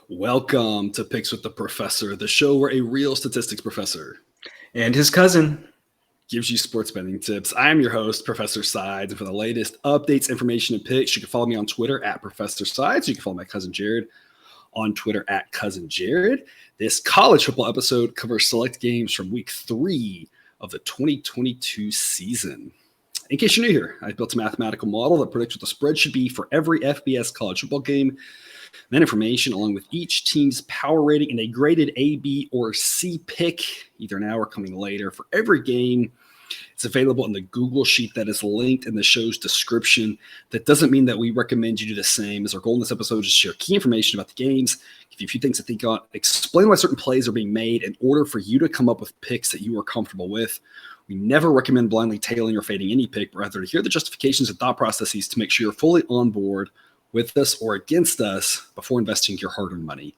Welcome to Picks with the Professor, the show where a real statistics professor and his cousin gives you sports betting tips. I'm your host, Professor Sides, and for the latest updates, information, and picks, you can follow me on Twitter at Professor Sides. You can follow my cousin Jared on Twitter at Cousin Jared. This college football episode covers select games from week 3 of the 2022 season. In case you're new here, I built a mathematical model that predicts what the spread should be for every FBS college football game. That information, along with each team's power rating and a graded A, B, or C pick, either now or coming later, for every game. It's available in the Google Sheet that is linked in the show's description. That doesn't mean that we recommend you do the same, as our goal in this episode is to share key information about the games, give you a few things to think on, explain why certain plays are being made in order for you to come up with picks that you are comfortable with. We never recommend blindly tailing or fading any pick, but rather to hear the justifications and thought processes to make sure you're fully on board with us or against us before investing your hard-earned money.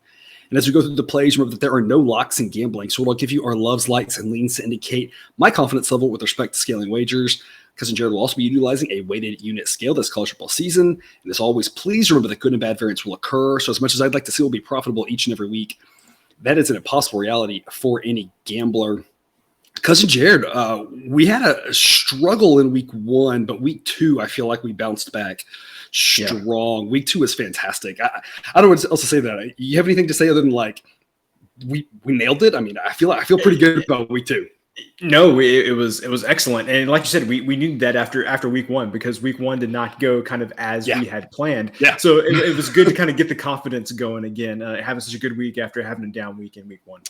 And as we go through the plays, remember that there are no locks in gambling. So I'll give you our loves, likes, and leans to indicate my confidence level with respect to scaling wagers. Cousin Jared will also be utilizing a weighted unit scale this college football season. And as always, please remember that good and bad variance will occur. So as much as I'd like to see we'll be profitable each and every week, that is an impossible reality for any gambler. Cousin Jared, we had a struggle in week 1, but week 2, I feel like we bounced back strong. Yeah. Week 2 is fantastic. I don't know what else to say that. You have anything to say other than like we nailed it? I mean, I feel pretty good about week 2. No, it was excellent, and like you said, we needed that after week 1 because week 1 did not go kind of as we had planned. Yeah, so it was good to kind of get the confidence going again, having such a good week after having a down week in week 1.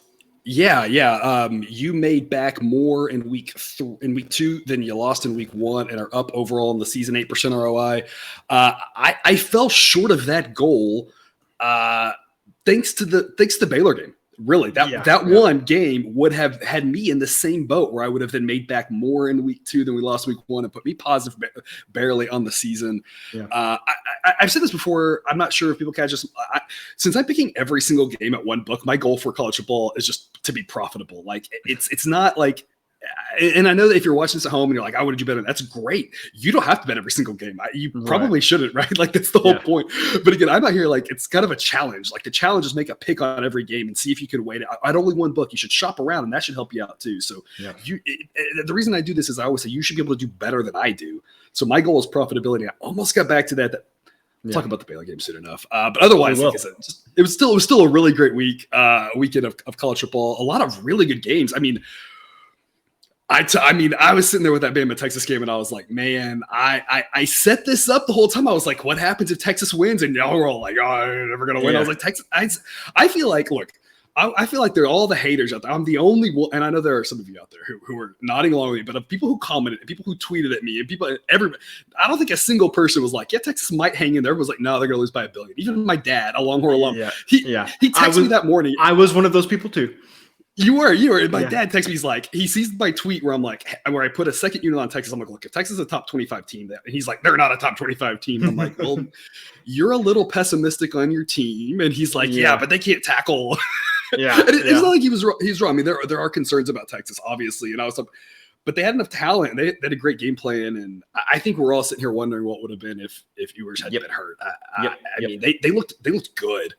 Yeah. You made back more in week 2 than you lost in week 1, and are up overall in the season 8% ROI. I fell short of that goal, thanks to the Baylor game. Really, that one game would have had me in the same boat where I would have then made back more in week 2 than we lost week 1 and put me positive barely on the season. Yeah. I've said this before. I'm not sure if people catch this. Since I'm picking every single game at one book, my goal for college football is just to be profitable. Like it's not like. And I know that if you're watching this at home and you're like, "I would you bet on?" That's great. You don't have to bet every single game. You probably shouldn't, right? Like that's the whole point. But again, I'm not here like it's kind of a challenge. Like the challenge is make a pick on every game and see if you can weight it. At only one book, you should shop around, and that should help you out too. So the reason I do this is I always say you should be able to do better than I do. So my goal is profitability. I almost got back to that. Talk about the Baylor game soon enough. But otherwise, like I said, it was still a really great weekend of college football. A lot of really good games. I mean, I was sitting there with that Bama Texas game, and I was like, man, I set this up the whole time. I was like, what happens if Texas wins? And y'all were all like, oh, they're never gonna win. Yeah. I was like, Texas. I feel like, look, I feel like they're all the haters out there. I'm the only one, and I know there are some of you out there who are nodding along with me, but of people who commented, people who tweeted at me, and everybody, I don't think a single person was like, yeah, Texas might hang in there. Everyone was like, no, they're gonna lose by 1 billion. Even my dad, a Longhorn alum, he texted me that morning. I was one of those people too. You were. And my dad texts me. He's like, he sees my tweet where I'm like, where I put a second unit on Texas. I'm like, look, if Texas is a top 25 team, and he's like, they're not a top 25 team. And I'm like, well, you're a little pessimistic on your team. And he's like, yeah, but they can't tackle. It's not like he was wrong. I mean, there are concerns about Texas, obviously, and I was, but they had enough talent. And they had a great game plan, and I think we're all sitting here wondering what would have been if Ewers hadn't been hurt. I mean, they looked good.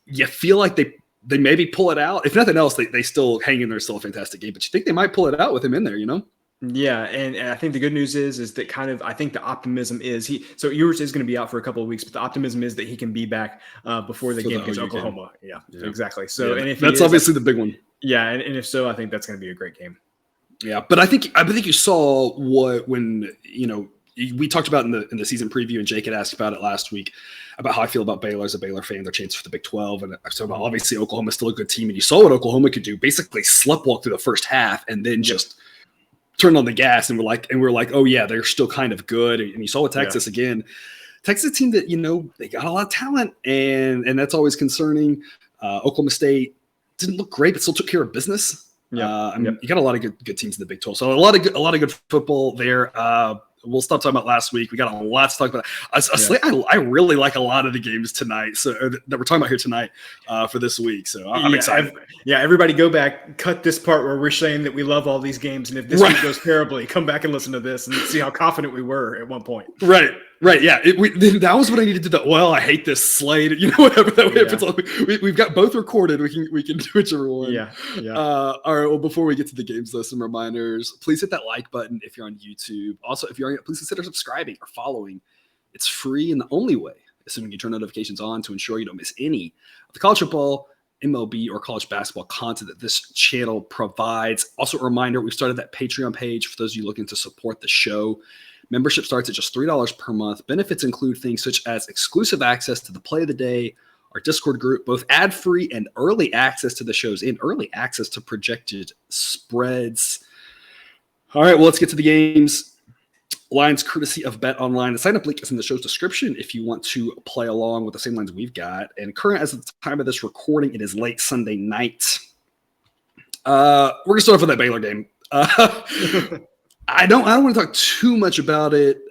You feel like they maybe pull it out. If nothing else, they still hang in there. Still a fantastic game, but you think they might pull it out with him in there, you know? Yeah, and I think the good news is that kind of I think the optimism is so Ewers is going to be out for a couple of weeks, but the optimism is that he can be back before the game against Oklahoma. Yeah, exactly. So and if that's obviously the big one. Yeah, and if so, I think that's going to be a great game. Yeah, but I think you saw when we talked about in the season preview, and Jake had asked about it last week about how I feel about Baylor as a Baylor fan, their chance for the Big 12. And I said, well, obviously Oklahoma's still a good team. And you saw what Oklahoma could do, basically sleptwalk through the first half and then just turn on the gas. And we're like, oh yeah, they're still kind of good. And you saw with Texas again, Texas team that, they got a lot of talent and that's always concerning. Oklahoma State didn't look great, but still took care of business. You got a lot of good teams in the Big 12. So a lot of good football there. We'll stop talking about last week. We got a lot to talk about. I really like a lot of the games tonight, so that we're talking about here tonight for this week. So I'm excited. Everybody go back, cut this part where we're saying that we love all these games, and if this week goes terribly, come back and listen to this and see how confident we were at one point. Right. Right, yeah. That was what I needed to do. Well, I hate this slate. Whatever. That way, if it's like, we've got both recorded. We can do whichever one. Yeah. All right. Well, before we get to the games, though, some reminders. Please hit that like button if you're on YouTube. Also, if you're on, please consider subscribing or following. It's free, and the only way, assuming you turn notifications on, to ensure you don't miss any of the college football, MLB, or college basketball content that this channel provides. Also, a reminder: we've started that Patreon page for those of you looking to support the show. Membership starts at just $3 per month. Benefits include things such as exclusive access to the play of the day, our Discord group, both ad-free and early access to the shows, and early access to projected spreads. All right, well, let's get to the games. Lines courtesy of Bet Online. The sign-up link is in the show's description if you want to play along with the same lines we've got. And current as of the time of this recording, it is late Sunday night. We're going to start off with that Baylor game. I don't want to talk too much about it.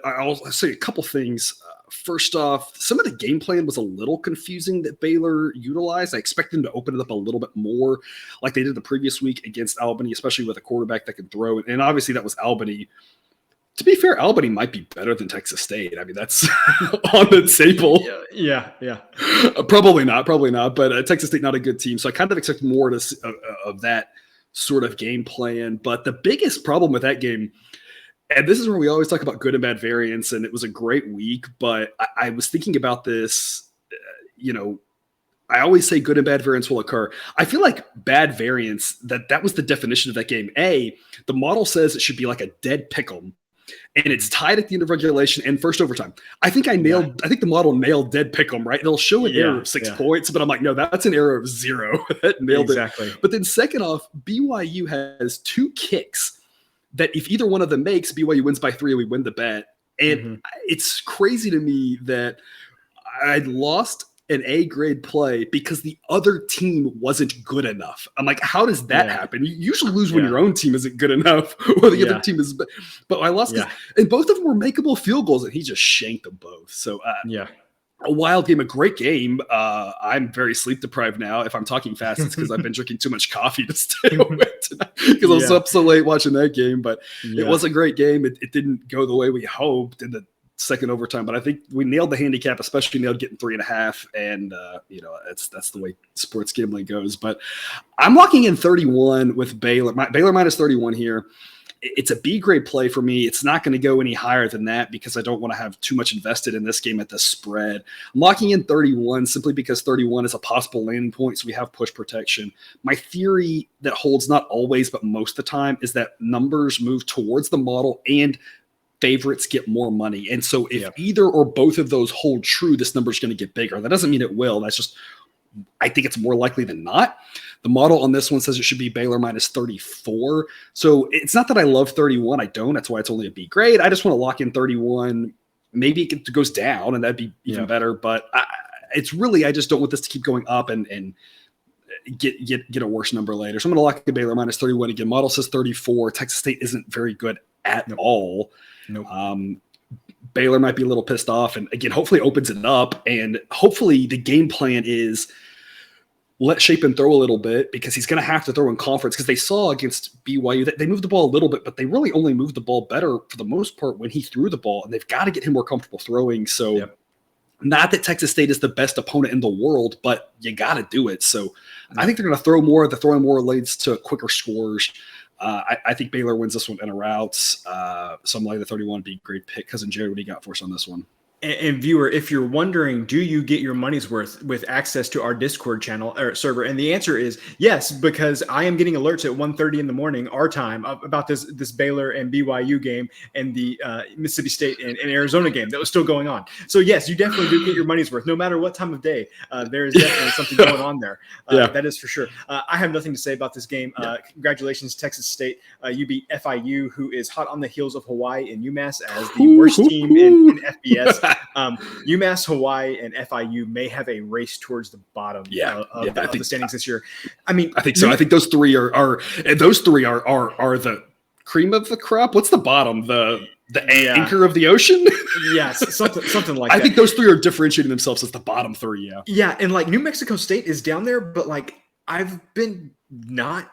I'll say a couple things. First off, some of the game plan was a little confusing that Baylor utilized. I expect them to open it up a little bit more like they did the previous week against Albany, especially with a quarterback that can throw. And obviously that was Albany. To be fair, Albany might be better than Texas State. I mean, that's on the table. Yeah. Probably not. But Texas State, not a good team. So I kind of expect more of that sort of game plan. But the biggest problem with that game, and this is where we always talk about good and bad variance, and it was a great week, but I was thinking about this, I always say good and bad variance will occur. I feel like bad variance, that was the definition of that game. The model says it should be like a dead pick'em, and it's tied at the end of regulation and first overtime. I think I think the model nailed dead pick'em, right? They'll show an error of 6 points, but I'm like, no, that's an error of 0. That nailed it. But then second off, BYU has 2 kicks that if either one of them makes, BYU wins by 3 and we win the bet. And it's crazy to me that I lost an A grade play because the other team wasn't good enough. I'm like, how does that happen? You usually lose when your own team isn't good enough or the other team is. But I lost, and both of them were makeable field goals, and he just shanked them both. So a wild game, a great game. I'm very sleep deprived now. If I'm talking fast, it's because I've been drinking too much coffee to stay awake tonight because I was up so late watching that game. But it was a great game. It didn't go the way we hoped in the second overtime, but I think we nailed the handicap, especially nailed getting 3.5. And that's the way sports gambling goes. But I'm locking in 31 with Baylor. Baylor minus 31 here. It's a B grade play for me. It's not going to go any higher than that because I don't want to have too much invested in this game at the spread. I'm locking in 31 simply because 31 is a possible landing point, so we have push protection. My theory that holds not always, but most of the time, is that numbers move towards the model and favorites get more money. And so if either or both of those hold true, this number is going to get bigger. That doesn't mean it will. That's just, I think it's more likely than not. The model on this one says it should be Baylor minus 34. So it's not that I love 31. I don't. That's why it's only a B grade. I just want to lock in 31. Maybe it goes down and that'd be even better. But it's really, I just don't want this to keep going up and get a worse number later. So I'm going to lock in Baylor minus 31 again. Model says 34. Texas State isn't very good at all. Baylor might be a little pissed off, and again, hopefully it opens it up, and hopefully the game plan is let Shapen throw a little bit because he's going to have to throw in conference because they saw against BYU that they moved the ball a little bit, but they really only moved the ball better for the most part when he threw the ball, and they've got to get him more comfortable throwing. So not that Texas State is the best opponent in the world, but you got to do it. So I think they're going to throw more. The throwing more leads to quicker scores. I think Baylor wins this one in a route. So I'm like the 31 B grade pick. Cousin Jared, what do you got for us on this one? And viewer, if you're wondering, do you get your money's worth with access to our Discord channel or server? And the answer is yes, because I am getting alerts at 1:30 in the morning, our time, about this Baylor and BYU game and the Mississippi State and Arizona game that was still going on. So yes, you definitely do get your money's worth, no matter what time of day. There is definitely something going on there. That is for sure. I have nothing to say about this game. Congratulations, Texas State. You beat FIU, who is hot on the heels of Hawaii and UMass as the worst team in FBS. UMass, Hawaii, and FIU may have a race towards the bottom of the standings this year. I mean, I think so. I think those three are the cream of the crop. What's the bottom? The anchor of the ocean? Yes, something like that. I think those three are differentiating themselves as the bottom three. Yeah, and like New Mexico State is down there, but like I've been not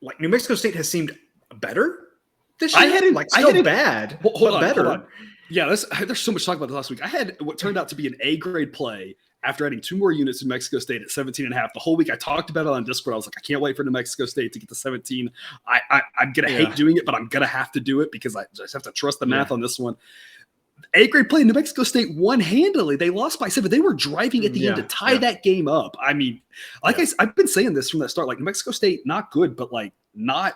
like New Mexico State has seemed better this year. Still bad, but better. Yeah, there's so much to talk about this last week. I had what turned out to be an A grade play after adding 2 more units to New Mexico State at 17.5. The whole week I talked about it on Discord. I was like, I can't wait for New Mexico State to get to 17. I'm going to hate doing it, but I'm going to have to do it because I just have to trust the math on this one. A grade play, New Mexico State won handily. They lost by 7. They were driving at the end to tie that game up. I mean, I've been saying this from the start, like New Mexico State, not good, but like not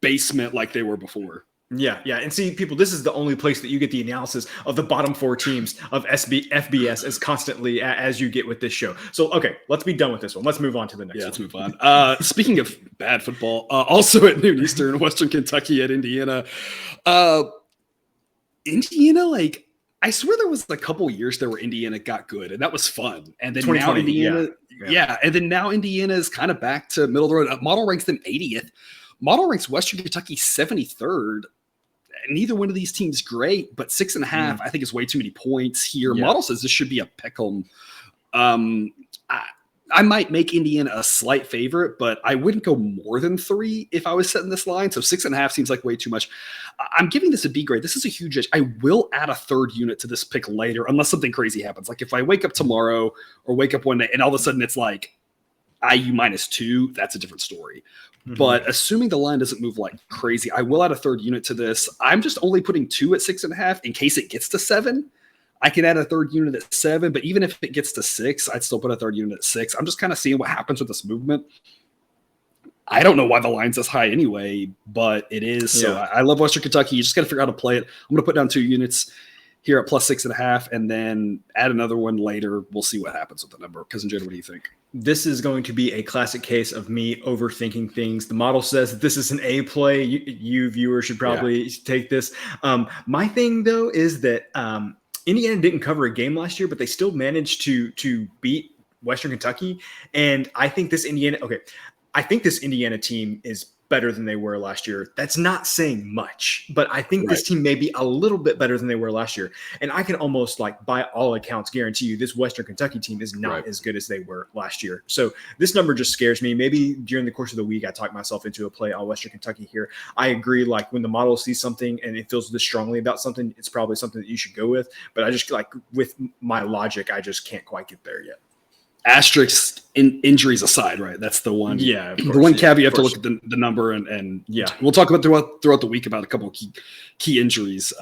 basement like they were before. Yeah. And see, people, this is the only place that you get the analysis of the bottom 4 teams of FBS as constantly as you get with this show. So, okay, let's be done with this one. Let's move on to the next one. Let's move on. Speaking of bad football, also at noon Eastern, Western Kentucky at Indiana. Indiana, like, I swear there was a couple years there where Indiana got good, and that was fun. And then now Indiana, and then now Indiana is kind of back to middle of the road. Model ranks them 80th. Model ranks Western Kentucky 73rd. Neither one of these teams great, but 6.5 I think is way too many points here. Model says this should be a pick 'em. I might make Indiana a slight favorite, but I wouldn't go more than 3 if I was setting this line. So 6.5 seems like way too much. I'm giving this a B grade. This is a huge edge. I will add a 3rd unit to this pick later, unless something crazy happens. Like if I wake up tomorrow or wake up one day and all of a sudden it's like IU -2, that's a different story. But assuming the line doesn't move like crazy, I will add a 3rd unit to this. I'm just only putting 2 at 6.5 in case it gets to 7. I can add a 3rd unit at 7, but even if it gets to 6, I'd still put a 3rd unit at 6. I'm just kind of seeing what happens with this movement. I don't know why the line's this high anyway, but it is. So I love Western Kentucky. You just got to figure out how to play it. I'm going to put down 2 units here at +6.5 and then add another one later. We'll see what happens with the number. Cousin Jada, what do you think? This is going to be a classic case of me overthinking things. The model says that this is an A play. You viewers should probably take this. My thing, though, is that Indiana didn't cover a game last year, but they still managed to beat Western Kentucky. And I think this Indiana team is better than they were last year. That's not saying much, but I think this team may be a little bit better than they were last year. And I can almost, like, by all accounts, guarantee you this Western Kentucky team is not as good as they were last year. So this number just scares me. Maybe during the course of the week, I talk myself into a play on Western Kentucky here. I agree. Like when the model sees something and it feels this strongly about something, it's probably something that you should go with. But I just, like, with my logic, I just can't quite get there yet. Asterisk injuries aside, right? That's the one. Yeah, the one caveat you have to look at the number and we'll talk about throughout the week about a couple of key injuries.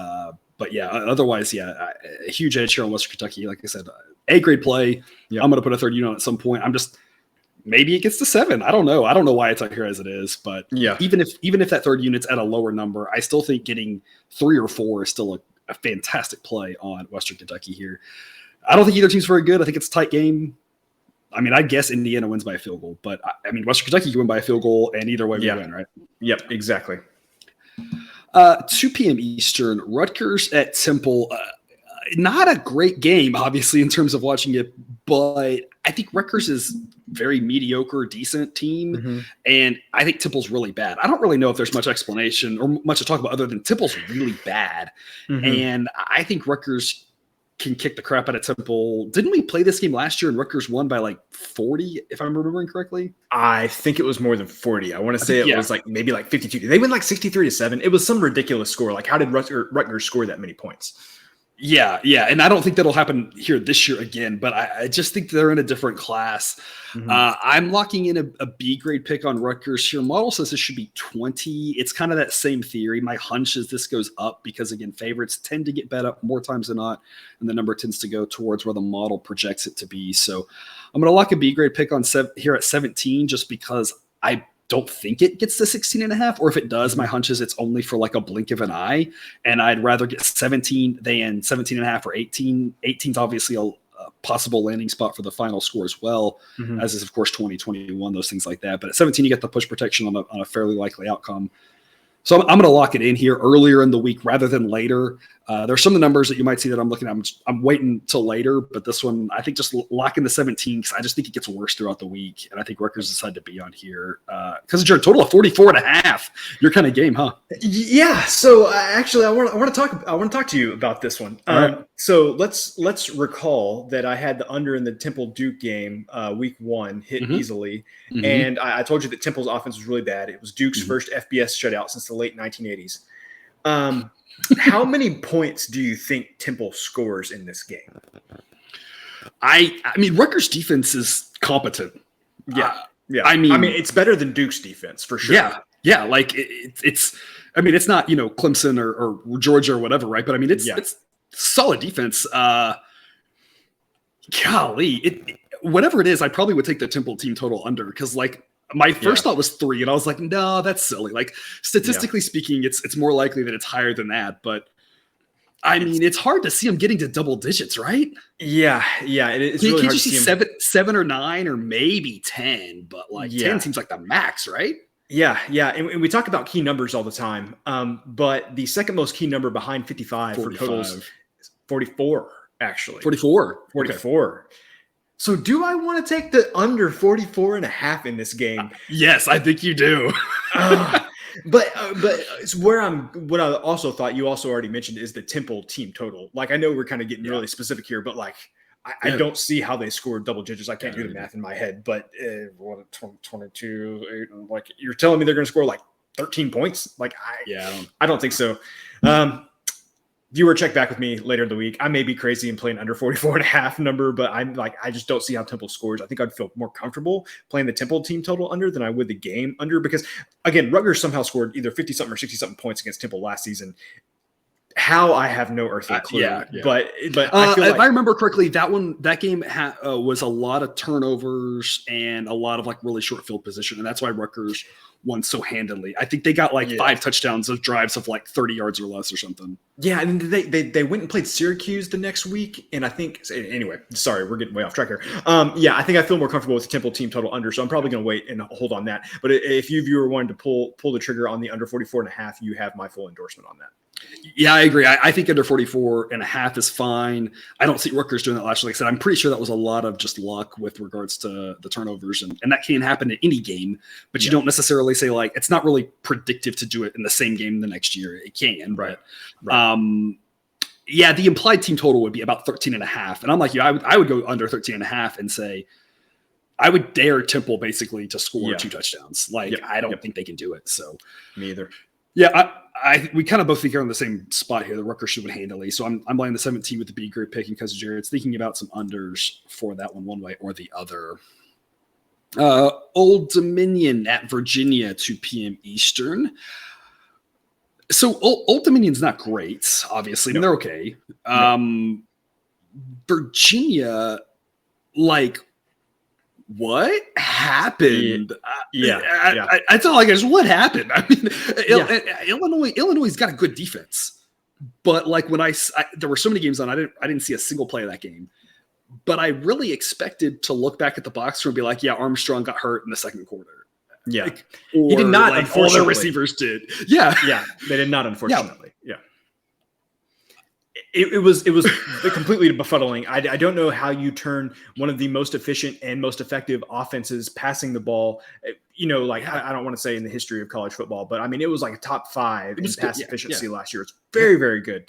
But otherwise, a huge edge here on Western Kentucky. Like I said, A grade play. I'm going to put a 3rd unit on at some point. I'm just maybe it gets to 7. I don't know. I don't know why it's out here as it is, but even if that 3rd unit's at a lower number, I still think getting 3 or 4 is still a fantastic play on Western Kentucky here. I don't think either team's very good. I think it's a tight game. I mean, I guess Indiana wins by a field goal, but I mean, Western Kentucky can win by a field goal, and either way we win, right? Yep, exactly. 2 p.m. Eastern, Rutgers at Temple. Not a great game, obviously, in terms of watching it, but I think Rutgers is very mediocre, decent team, and I think Temple's really bad. I don't really know if there's much explanation or much to talk about other than Temple's really bad, and I think Rutgers can kick the crap out of Temple. Didn't we play this game last year and Rutgers won by like 40, if I'm remembering correctly? I think it was more than 40. I want to say it was like maybe like 52. Did they win like 63-7? It was some ridiculous score. Like, how did Rutgers score that many points? Yeah. And I don't think that'll happen here this year again, but I just think they're in a different class. I'm locking in a B grade pick on Rutgers here. Model says this should be 20. It's kind of that same theory. My hunch is this goes up because, again, favorites tend to get bet up more times than not, and the number tends to go towards where the model projects it to be. So I'm going to lock a B grade pick on here at 17 just because I don't think it gets to 16.5, or if it does, my hunch is it's only for like a blink of an eye, and I'd rather get 17 than 17.5 or 18. 18 is obviously a possible landing spot for the final score as well, as is of course 2021, those things like that. But at 17, you get the push protection on a fairly likely outcome. So I'm going to lock it in here earlier in the week rather than later. There's some of the numbers that you might see that I'm looking at. I'm waiting till later, but this one, I think just lock in the 17 because I just think it gets worse throughout the week. And I think Rutgers decided to be on here because you're a total of 44.5. Your kind of game, huh? Yeah. So actually, I want to talk to you about this one. So let's recall that I had the under in the Temple Duke game, week 1 hit easily. And I told you that Temple's offense was really bad. It was Duke's first FBS shutout since the late 1980s. How many points do you think Temple scores in this game? I mean, Rutgers defense is competent. Yeah. I mean, it's better than Duke's defense for sure. Yeah. Like it's. I mean, it's not Clemson or Georgia or whatever, right? But I mean, it's solid defense. Golly, whatever it is, I probably would take the Temple team total under because like. My first thought was 3, and I was like, no, that's silly. Like, statistically speaking, it's more likely that it's higher than that. But, I mean, it's hard to see them getting to double digits, right? Yeah. It's really hard to see 7 or 9 or maybe 10, but, like, 10 seems like the max, right? Yeah. And we talk about key numbers all the time. But the second most key number behind 55 for totals is 44, actually. 44. Okay. So do I want to take the under 44.5 in this game? Yes, I think you do. But it's what I also thought you also already mentioned is the Temple team total. Like, I know we're kind of getting really specific here, but like, I don't see how they scored double digits. I can't do the math in my head, but 22, like you're telling me they're going to score like 13 points? Like, I don't think so. Viewer, check back with me later in the week. I may be crazy and playing under 44.5 number, but I'm like, I just don't see how Temple scores. I think I'd feel more comfortable playing the Temple team total under than I would the game under because, again, Rutgers somehow scored either 50-something or 60-something points against Temple last season. How, I have no earthly clue. But I feel if I remember correctly, that game was a lot of turnovers and a lot of like really short field position, and that's why Rutgers won so handily. I think they got like 5 touchdowns of drives of like 30 yards or less or something. Yeah, and they went and played Syracuse the next week, and I think anyway. Sorry, we're getting way off track here. I think I feel more comfortable with the Temple team total under, so I'm probably going to wait and hold on that. But if you viewer wanted to pull the trigger on the under 44.5, you have my full endorsement on that. Yeah, I agree. I think under 44.5 is fine. I don't see Rutgers doing that last year. Like I said, I'm pretty sure that was a lot of just luck with regards to the turnovers, and that can happen in any game, but you don't necessarily say like, it's not really predictive to do it in the same game the next year. It can, right. The implied team total would be about 13.5. And I'm like you, I would go under 13.5 and say, I would dare Temple basically to score 2 touchdowns. Like, I don't think they can do it. So me either. Yeah, we kind of both think here on the same spot here. The Rutgers should win handily. So I'm playing the 17 with the B group pick and Cousin Jared's thinking about some unders for that one way or the other. Old Dominion at Virginia, 2 p.m. Eastern. So Old Dominion's not great, obviously. No. I mean, they're okay. Virginia, like, what happened? I felt like what happened? I mean, Illinois's got a good defense, but like when there were so many games on, I didn't see a single play of that game. But I really expected to look back at the box score and be like, Armstrong got hurt in the second quarter. Yeah, he did not. Like, all their receivers did. Yeah, they did not. Unfortunately, It was completely befuddling. I don't know how you turn one of the most efficient and most effective offenses passing the ball. I don't want to say in the history of college football, but I mean, it was like a top 5 in pass efficiency last year. It's very, very good.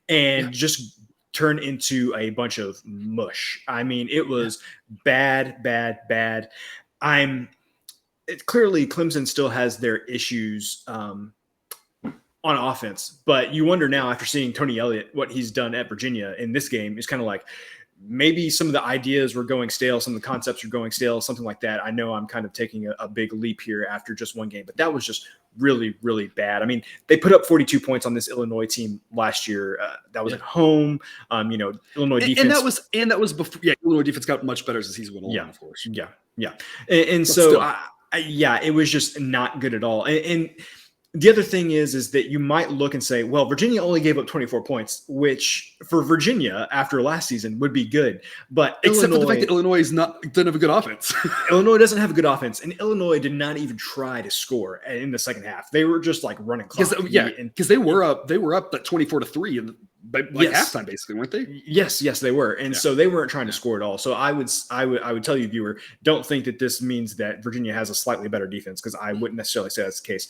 And just turned into a bunch of mush. I mean, it was bad. Clearly Clemson still has their issues, on offense, but you wonder now after seeing Tony Elliott, what he's done at Virginia in this game is kind of like maybe some of the ideas were going stale. Some of the concepts are going stale, something like that. I know I'm kind of taking a big leap here after just one game, but that was just really, really bad. I mean, they put up 42 points on this Illinois team last year. That was at home. Illinois defense. And that was before. Yeah, Illinois defense got much better as the season went on, of course. Yeah. And so, it was just not good at all. And the other thing is that you might look and say, well, Virginia only gave up 24 points, which for Virginia after last season would be good. But except for the fact that Illinois doesn't have a good offense. Illinois doesn't have a good offense, and Illinois did not even try to score in the second half. They were just like running clock. Because they were up like 24-3 and halftime, basically, weren't they? Yes, they were. And so they weren't trying to score at all. So I would tell you, viewer, don't think that this means that Virginia has a slightly better defense, because I wouldn't necessarily say that's the case.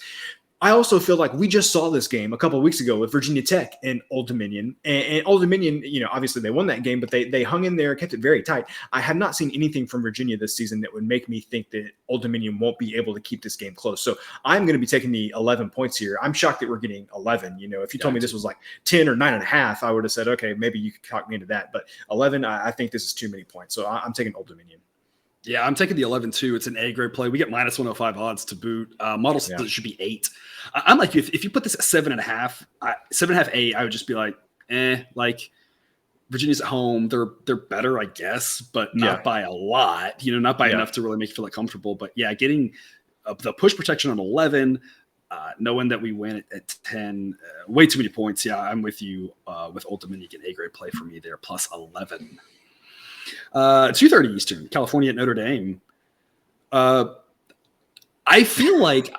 I also feel like we just saw this game a couple of weeks ago with Virginia Tech and Old Dominion. And Old Dominion, obviously they won that game, but they hung in there, kept it very tight. I have not seen anything from Virginia this season that would make me think that Old Dominion won't be able to keep this game close. So I'm going to be taking the 11 points here. I'm shocked that we're getting 11. If you told me this was like 10 or 9.5, I would have said, okay, maybe you could talk me into that. But 11, I think this is too many points. So I'm taking Old Dominion. Yeah, I'm taking the 11 too. It's an A grade play. We get minus 105 odds to boot. Model says it should be 8. I'm like, if you put this at 7.5, 7.5, 8, I would just be like, like Virginia's at home. They're better, I guess, but not by a lot, not by enough to really make you feel like comfortable. But yeah, getting the push protection on 11, knowing that we win at 10, way too many points. Yeah, I'm with you with Old Dominion. Get A grade play for me there, plus 11. 2:30 Eastern, California at Notre Dame. I feel like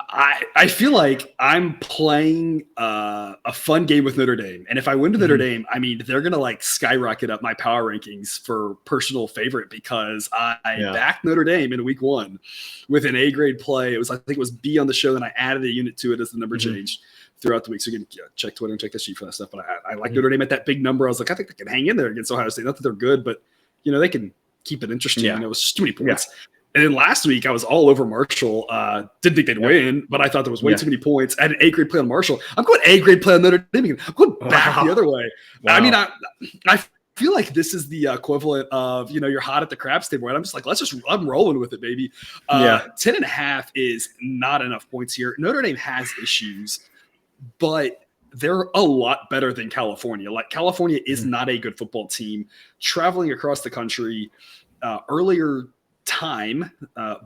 I'm playing a fun game with Notre Dame, and if I win to Notre Dame, I mean they're gonna like skyrocket up my power rankings for personal favorite because I backed Notre Dame in week 1 with an A grade play. I think it was B on the show, then I added a unit to it as the number changed throughout the week. So you can check Twitter and check the sheet for that stuff. But I like Notre Dame at that big number. I was like, I think they can hang in there against Ohio State. Not that they're good, but they can keep it interesting. It was just too many points. And then last week I was all over Marshall. Didn't think they'd win, but I thought there was way too many points. I had an A grade play on Marshall. I'm going A grade play on Notre Dame. I'm going back the other way. Wow. I mean, I feel like this is the equivalent of, you're hot at the craps table. And I'm just like, I'm rolling with it, baby. 10.5 is not enough points here. Notre Dame has issues, but they're a lot better than California. Like California is not a good football team. Traveling across the country, earlier time,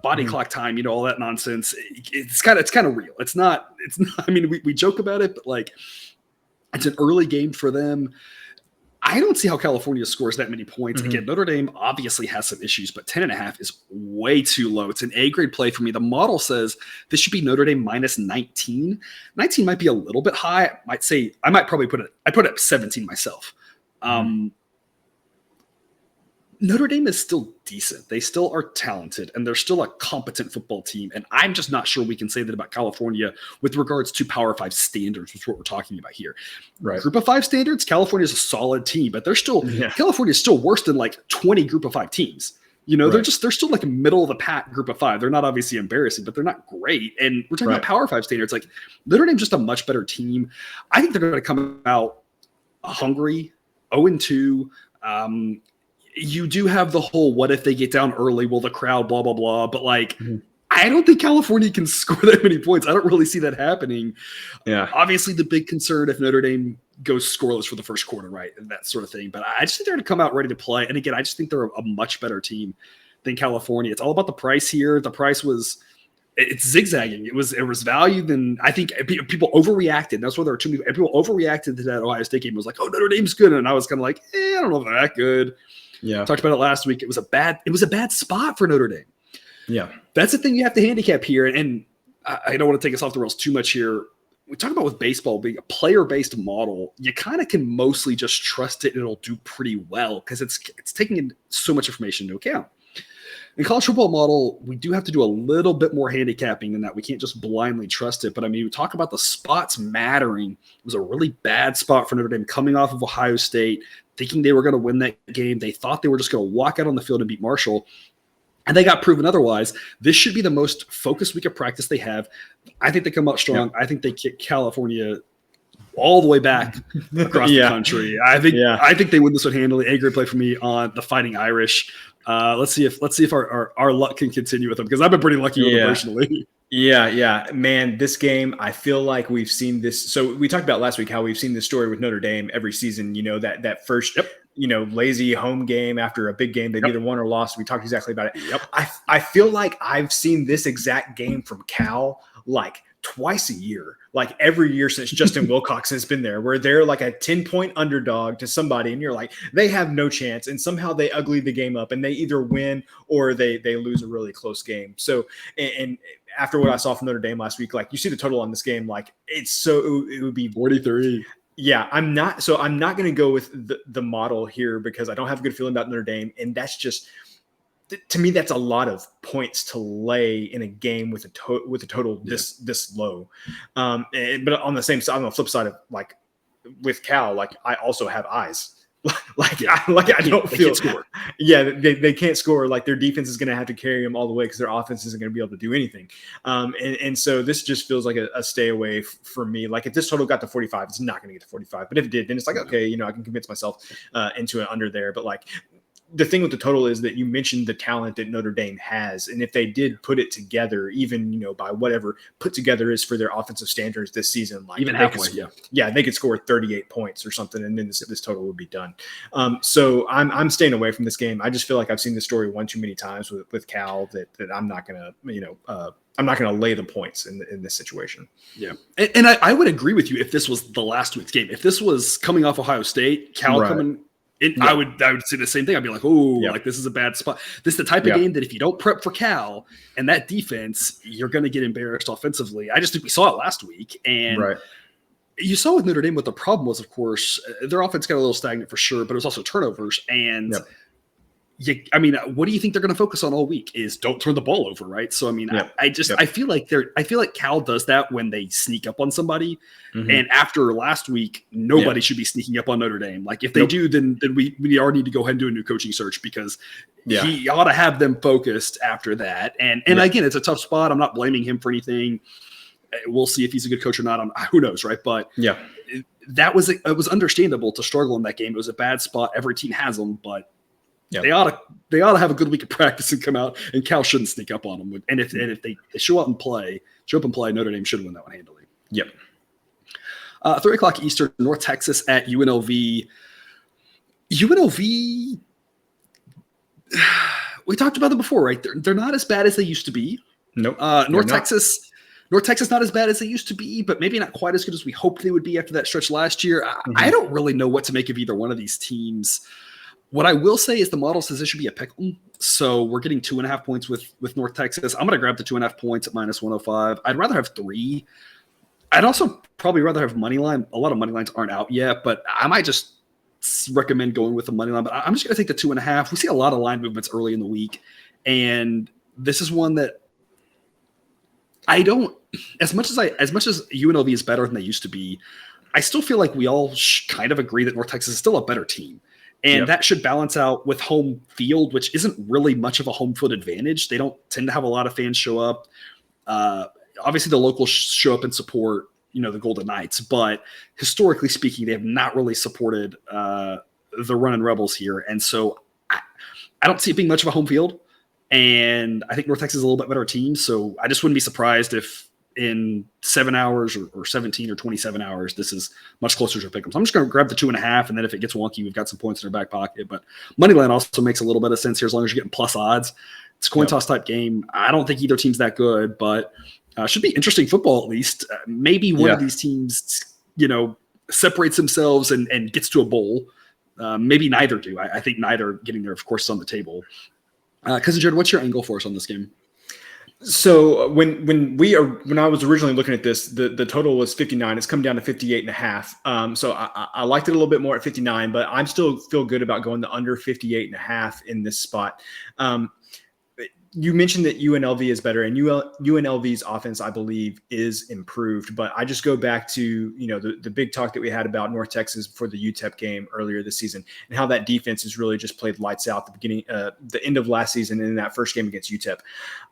body clock time, all that nonsense. It's kind of real. It's not. I mean, we joke about it, but like, it's an early game for them. I don't see how California scores that many points. Again, Notre Dame obviously has some issues, but 10.5 is way too low. It's an A grade play for me. The model says this should be Notre Dame minus 19. 19 might be a little bit high. I might probably put it at 17 myself. Notre Dame is still decent. They still are talented, and they're still a competent football team. And I'm just not sure we can say that about California with regards to Power 5 standards, which is what we're talking about here. Right. Group of 5 standards, California is a solid team, but they're still California is still worse than like 20 Group of 5 teams. They're still like a middle of the pack Group of 5. They're not obviously embarrassing, but they're not great. And we're talking about Power 5 standards. Like Notre Dame's just a much better team. I think they're going to come out hungry, 0-2. You do have the whole, what if they get down early? Will the crowd, blah, blah, blah. But like, I don't think California can score that many points. I don't really see that happening. Yeah. Obviously the big concern if Notre Dame goes scoreless for the first quarter, right? And that sort of thing. But I just think they're going to come out ready to play. And again, I just think they're a much better team than California. It's all about the price here. The price it's zigzagging. It was valued, and I think people overreacted. That's why there were too many people overreacted to that Ohio State game. It was like, oh, Notre Dame's good. And I was kind of like, I don't know if they're that good. Yeah. Talked about it last week. It was a bad spot for Notre Dame. Yeah. That's the thing you have to handicap here. And I don't want to take us off the rails too much here. We talk about with baseball being a player-based model, you kind of can mostly just trust it and it'll do pretty well because it's taking in so much information into account. In college football model, we do have to do a little bit more handicapping than that. We can't just blindly trust it. But I mean, we talk about the spots mattering. It was a really bad spot for Notre Dame coming off of Ohio State, thinking they were going to win that game. They thought they were just going to walk out on the field and beat Marshall, and they got proven otherwise. This should be the most focused week of practice they have. I think they come out strong. I think they kick California all the way back across the country. I think they win this one handily. A grade play for me on the Fighting Irish. Let's see if our luck can continue with them because I've been pretty lucky with them personally. Yeah, man, this game, I feel like we've seen this. So we talked about last week how we've seen this story with Notre Dame every season, that first, lazy home game after a big game, they either won or lost. We talked exactly about it. Yep. I feel like I've seen this exact game from Cal like twice a year, like every year since Justin Wilcox has been there, where they're like a 10-point underdog to somebody and you're like, they have no chance. And somehow they ugly the game up and they either win or they lose a really close game. So, and after what I saw from Notre Dame last week, like you see the total on this game, like it would be 43. Yeah, I'm not going to go with the model here because I don't have a good feeling about Notre Dame. And that's just, to me, that's a lot of points to lay in a game with a total this low. But on the same side, on the flip side of like with Cal, like I also have eyes. I don't feel score. Yeah, they can't score. Like their defense is going to have to carry them all the way because their offense isn't going to be able to do anything. And so this just feels like a stay away for me. Like if this total got to 45, it's not going to get to 45. But if it did, then it's like, okay, I can convince myself into an under there. But like the thing with the total is that you mentioned the talent that Notre Dame has. And if they did put it together, even, by whatever put together is for their offensive standards this season, like even halfway, they could score 38 points or something. And then this total would be done. So I'm staying away from this game. I just feel like I've seen this story one too many times with Cal that I'm not going to, I'm not going to lay the points in this situation. Yeah. And I would agree with you if this was the last week's game. If this was coming off Ohio State, Cal coming – I would say the same thing. I'd be like, like this is a bad spot. This is the type of game that if you don't prep for Cal and that defense, you're going to get embarrassed offensively. I just think we saw it last week. And you saw with Notre Dame what the problem was, of course, their offense got a little stagnant for sure, but it was also turnovers. And what do you think they're going to focus on all week is don't turn the ball over, right? So, I feel like Cal does that when they sneak up on somebody. Mm-hmm. And after last week, nobody should be sneaking up on Notre Dame. Like if they do, then we already need to go ahead and do a new coaching search because he ought to have them focused after that. And again, it's a tough spot. I'm not blaming him for anything. We'll see if he's a good coach or not. Who knows, right? But it was understandable to struggle in that game. It was a bad spot. Every team has them, but they ought to have a good week of practice and come out, and Cal shouldn't sneak up on them. And if they show up and play, Notre Dame should win that one handily. Yep. 3 o'clock Eastern, North Texas at UNLV. UNLV, we talked about them before, right? They're not as bad as they used to be. Nope. North Texas not as bad as they used to be, but maybe not quite as good as we hoped they would be after that stretch last year. I don't really know what to make of either one of these teams. What I will say is the model says it should be a pick 'em. So we're getting 2.5 points with North Texas. I'm going to grab the 2.5 points at -105. I'd rather have 3. I'd also probably rather have money line. A lot of money lines aren't out yet, but I might just recommend going with the money line. But I'm just going to take the 2.5. We see a lot of line movements early in the week, and this is one that I don't. As much as UNLV is better than they used to be, I still feel like we all kind of agree that North Texas is still a better team. And that should balance out with home field, which isn't really much of a home field advantage. They don't tend to have a lot of fans show up. Obviously, the locals show up and support, the Golden Knights. But historically speaking, they have not really supported the running Rebels here. And so I don't see it being much of a home field. And I think North Texas is a little bit better team. So I just wouldn't be surprised if in 7 hours or 17 or 27 hours, this is much closer to a pick 'em. So I'm just going to grab the 2.5, and then if it gets wonky, we've got some points in our back pocket. But moneyline also makes a little bit of sense here as long as you're getting plus odds. It's a coin toss type game. I don't think either team's that good, but should be interesting football at least. Maybe one of these teams, separates themselves and gets to a bowl. Maybe neither do. I think neither getting there, of course, is on the table. Cousin Jared, what's your angle for us on this game? So when I was originally looking at this, the total was 59. It's come down to 58.5. So I liked it a little bit more at 59, but I'm still feel good about going the under 58.5 in this spot. You mentioned that UNLV is better, and UNLV's offense, I believe, is improved. But I just go back to the big talk that we had about North Texas before the UTEP game earlier this season, and how that defense has really just played lights out the end of last season, and in that first game against UTEP.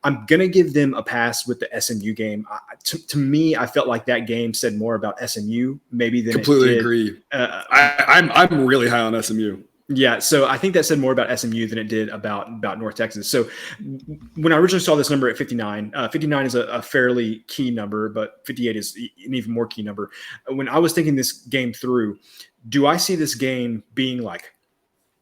I'm gonna give them a pass with the SMU game. To me, I felt like that game said more about SMU maybe than completely it did. Agree. I'm really high on SMU. Yeah, so I think that said more about SMU than it did about North Texas. So when I originally saw this number at 59, 59 is a fairly key number, but 58 is an even more key number. When I was thinking this game through, do I see this game being like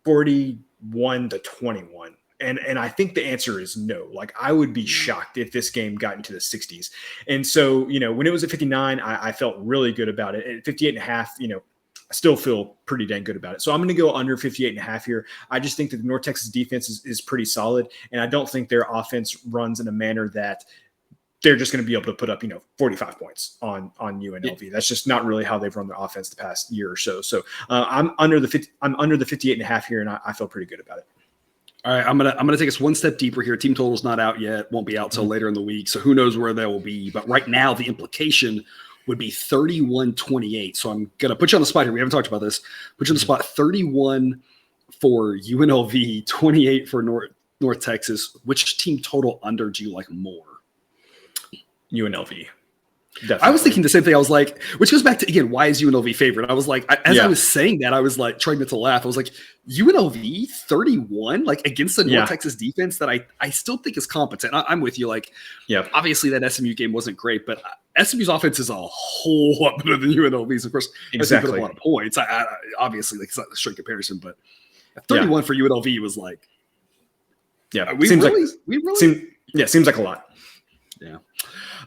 41-21? And I think the answer is no. Like, I would be shocked if this game got into the 60s. And so, when it was at 59, I felt really good about it. At 58.5, I still feel pretty dang good about it. So I'm going to go under 58.5 here. I just think that the North Texas defense is pretty solid, and I don't think their offense runs in a manner that they're just going to be able to put up, 45 points on UNLV. That's just not really how they've run their offense the past year or so. So I'm under the 58.5 here, and I feel pretty good about it. All right, I'm gonna take us one step deeper here. Team total's not out yet; won't be out till later in the week. So who knows where they will be? But right now, the implication would be 31-28. So I'm gonna put you on the spot here. We haven't talked about this. Put you on the spot. 31 for UNLV, 28 for North Texas. Which team total under do you like more? UNLV. Definitely. I was thinking the same thing. I was like, which goes back to, again, why is UNLV favorite? I was like, as I was saying that, I was like trying not to laugh. I was like, UNLV 31, like against the North Texas defense that I still think is competent. I'm with you. Like, obviously that SMU game wasn't great, but SMU's offense is a whole lot better than UNLV's. Of course, exactly. Put up a lot of points. I obviously, like, it's not a straight comparison, but 31 for UNLV was like, seems like a lot. Yeah.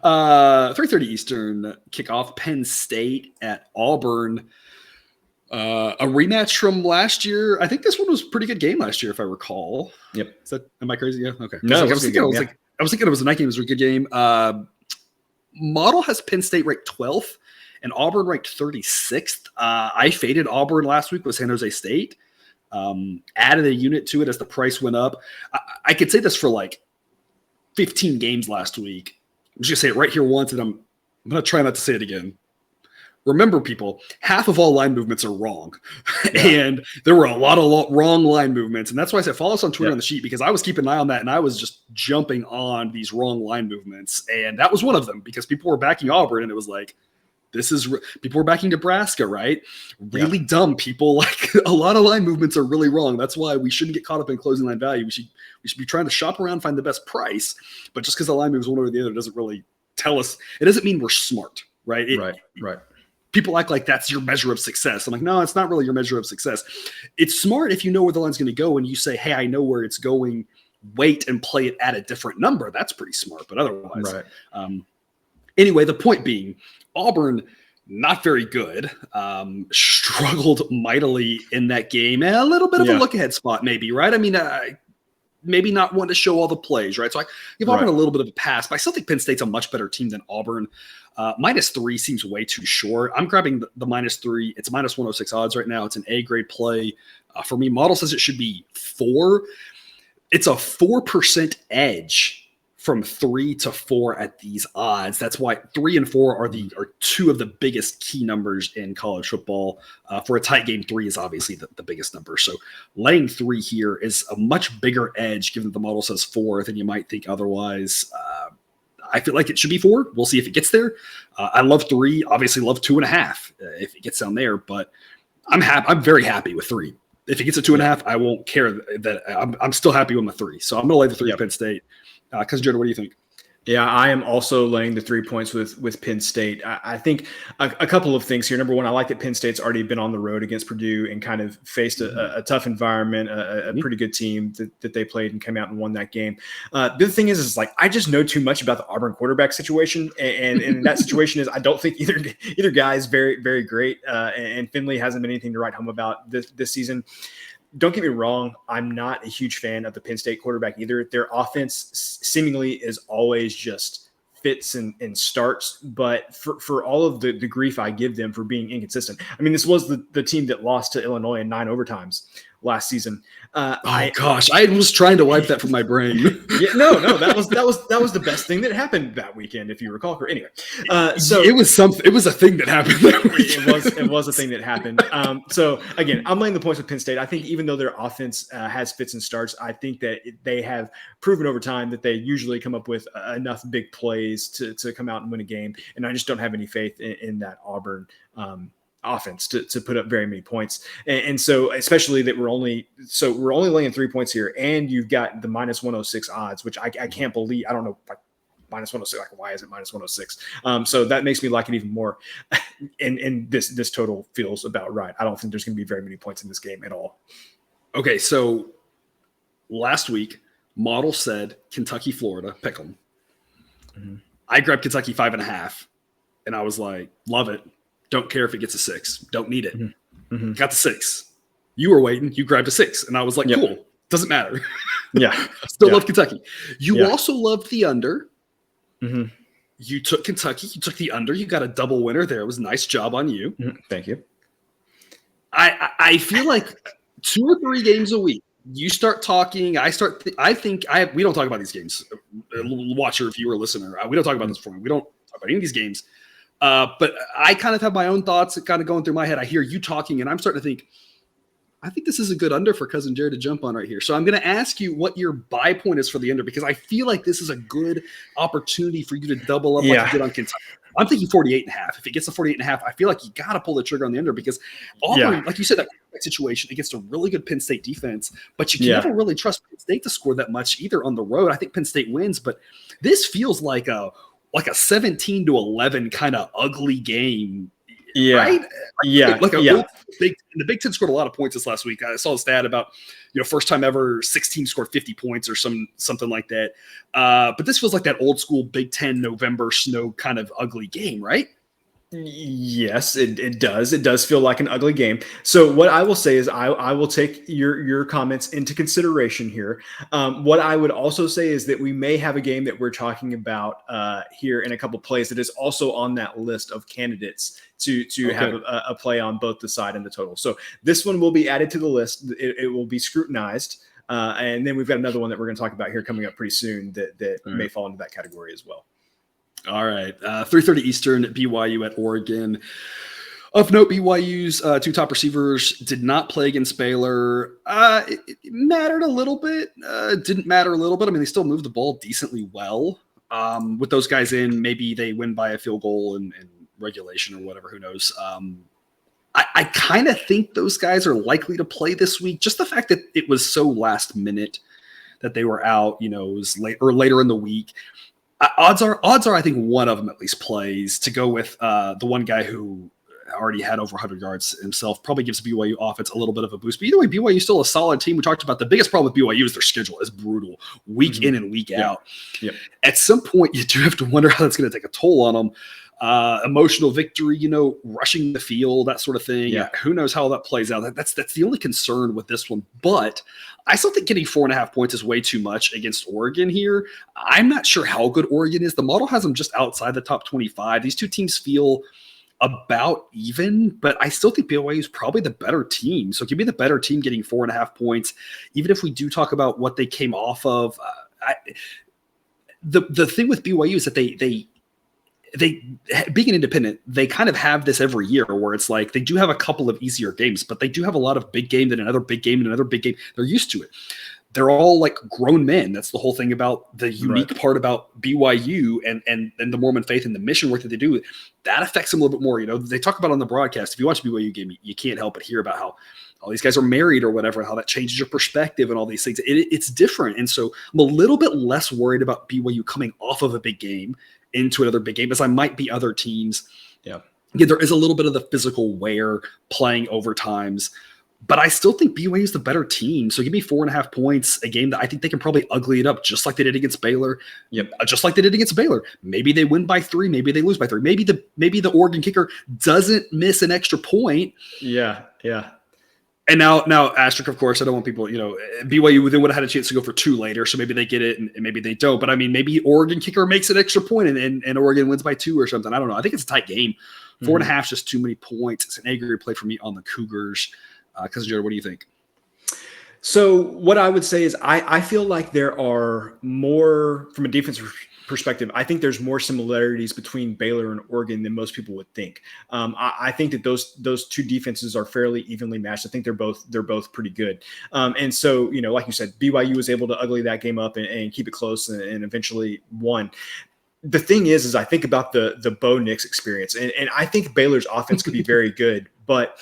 3:30 Eastern kickoff. Penn State at Auburn. A rematch from last year. I think this one was a pretty good game last year, if I recall. Yep. Am I crazy? Yeah. Okay. No, I was thinking it was a night game. It was a good game. Model has Penn State ranked 12th and Auburn ranked 36th. I faded Auburn last week with San Jose State. Added a unit to it as the price went up. I could say this for like 15 games last week. I'm just going to say it right here once, and I'm going to try not to say it again. Remember, people, half of all line movements are wrong. And there were a lot of wrong line movements. And that's why I said follow us on Twitter on the sheet, because I was keeping an eye on that, and I was just jumping on these wrong line movements. And that was one of them, because people were backing Auburn, and it was like, people were backing Nebraska, right? Really dumb people. Like, a lot of line movements are really wrong. That's why we shouldn't get caught up in closing line value. We should be trying to shop around, find the best price. But just because the line moves one or the other doesn't really tell us. It doesn't mean we're smart, right? Right. People act like that's your measure of success. I'm like, no, it's not really your measure of success. It's smart if you know where the line's going to go and you say, hey, I know where it's going. Wait and play it at a different number. That's pretty smart. But otherwise, anyway, the point being, Auburn, not very good, struggled mightily in that game. And a little bit of a look-ahead spot maybe, right? I mean, maybe not want to show all the plays, right? So I give Auburn a little bit of a pass, but I still think Penn State's a much better team than Auburn. -3 seems way too short. I'm grabbing the -3. It's -106 odds right now. It's an A-grade play. For me, model says it should be 4. It's a 4% edge from 3 to 4 at these odds. That's why 3 and 4 are two of the biggest key numbers in college football. For a tight game, 3 is obviously the biggest number. So laying 3 here is a much bigger edge, given that the model says 4 than you might think otherwise. I feel like it should be 4. We'll see if it gets there. I love 3. Obviously, love 2.5 if it gets down there. But I'm very happy with 3. If it gets a 2.5, I won't care that I'm still happy with my 3. So I'm going to lay the 3 at Penn State. Cousin Jordan, what do you think? Yeah, I am also laying the 3 points with Penn State. I think a couple of things here. Number one, I like that Penn State's already been on the road against Purdue and kind of faced a tough environment, a pretty good team that they played and came out and won that game. The other thing is like, I just know too much about the Auburn quarterback situation. And that situation is, I don't think either guy is very, very great. And Finley hasn't been anything to write home about this season. Don't get me wrong, I'm not a huge fan of the Penn State quarterback either. Their offense seemingly is always just fits and starts, but for all of the grief I give them for being inconsistent. I mean, this was the team that lost to Illinois in 9 overtimes last season. I was trying to wipe that from my brain. No, that was the best thing that happened that weekend, if you recall. Anyway, so it was a thing that happened that weekend. It was a thing that happened. So again, I'm laying the points with Penn State. I think even though their offense has fits and starts, I think that they have proven over time that they usually come up with enough big plays to come out and win a game. And I just don't have any faith in that Auburn offense to put up very many points. And so especially that we're only laying 3 points here, and you've got the -106 odds, which I can't believe. I don't know, like -106, like why is it -106? So that makes me like it even more. And this total feels about right. I don't think there's going to be very many points in this game at all. Okay, so last week model said Kentucky, Florida, pick 'em. Mm-hmm. I grabbed Kentucky 5.5, and I was like, love it. Don't care if it gets a 6. Don't need it. Mm-hmm. Got the 6. You were waiting. You grabbed a 6. And I was like, cool. Doesn't matter. Still love Kentucky. You also loved the under. Mm-hmm. You took Kentucky. You took the under. You got a double winner there. It was a nice job on you. Mm-hmm. Thank you. I feel like 2 or 3 games a week, you start talking. We don't talk about these games. Watcher, viewer, listener, we don't talk about this for me. We don't talk about any of these games. But I kind of have my own thoughts kind of going through my head. I hear you talking, and I'm starting to think, I think this is a good under for Cousin Jared to jump on right here. So I'm going to ask you what your buy point is for the under, because I feel like this is a good opportunity for you to double up like you did on Kentucky. I'm thinking 48.5. If it gets to 48.5, I feel like you got to pull the trigger on the under, because Auburn, like you said, that situation against a really good Penn State defense, but you can never really trust Penn State to score that much either on the road. I think Penn State wins, but this feels like a 17-11 kind of ugly game. Right? The Big Ten scored a lot of points this last week. I saw a stat about, first time ever 16 scored 50 points or something like that. But this feels like that old school Big Ten November snow kind of ugly game, right? Yes, it does. It does feel like an ugly game. So what I will say is I will take your comments into consideration here. What I would also say is that we may have a game that we're talking about here in a couple plays that is also on that list of candidates to have a play on both the side and the total. So this one will be added to the list. It will be scrutinized. And then we've got another one that we're going to talk about here coming up pretty soon that may fall into that category as well. All right. 3:30 Eastern, BYU at Oregon. Of note, BYU's two top receivers did not play against Baylor. It mattered a little bit. Didn't matter a little bit. I mean, they still moved the ball decently well. With those guys in, maybe they win by a field goal in regulation or whatever. Who knows? I kind of think those guys are likely to play this week. Just the fact that it was so last minute that they were out, it was later in the week. Odds are, I think one of them at least plays. To go with the one guy who already had over 100 yards himself probably gives BYU offense a little bit of a boost. But either way, BYU is still a solid team. We talked about the biggest problem with BYU is their schedule is brutal, week in and week out. Yep. At some point, you do have to wonder how that's going to take a toll on them. Emotional victory, rushing the field, that sort of thing. Yeah. Who knows how that plays out? That's the only concern with this one. But I still think getting 4.5 points is way too much against Oregon here. I'm not sure how good Oregon is. The model has them just outside the top 25. These two teams feel about even, but I still think BYU is probably the better team. So give me the better team getting 4.5 points, even if we do talk about what they came off of. The thing with BYU is that they being an independent, they kind of have this every year where it's like they do have a couple of easier games, but they do have a lot of big game, then another big game, and another big game. They're used to it. They're all like grown men. That's the whole thing about the unique part about BYU and the Mormon faith and the mission work that they do. That affects them a little bit more. They talk about on the broadcast, if you watch a BYU game, you can't help but hear about how all these guys are married or whatever, and how that changes your perspective and all these things. It's different. And so I'm a little bit less worried about BYU coming off of a big game into another big game as I might be other teams. Yeah, there is a little bit of the physical wear playing overtimes, but I still think BYU is the better team. So give me 4.5 points, a game that I think they can probably ugly it up just like they did against Baylor. Just like they did against Baylor. Maybe they win by 3, maybe they lose by 3. Maybe the Oregon kicker doesn't miss an extra point. Yeah. And now asterisk, of course, I don't want people, BYU, they would have had a chance to go for 2 later, so maybe they get it and maybe they don't. But I mean, maybe Oregon kicker makes an extra point and Oregon wins by 2 or something. I don't know. I think it's a tight game. 4.5 is just too many points. It's an angry play for me on the Cougars. Cousin Jared, what do you think? So what I would say is I feel like there are more, from a defensive perspective, I think there's more similarities between Baylor and Oregon than most people would think. I think that those two defenses are fairly evenly matched. I think they're both pretty good. And so, like you said, BYU was able to ugly that game up and keep it close and eventually won. The thing is I think about the Bo Nix experience, and I think Baylor's offense could be very good, but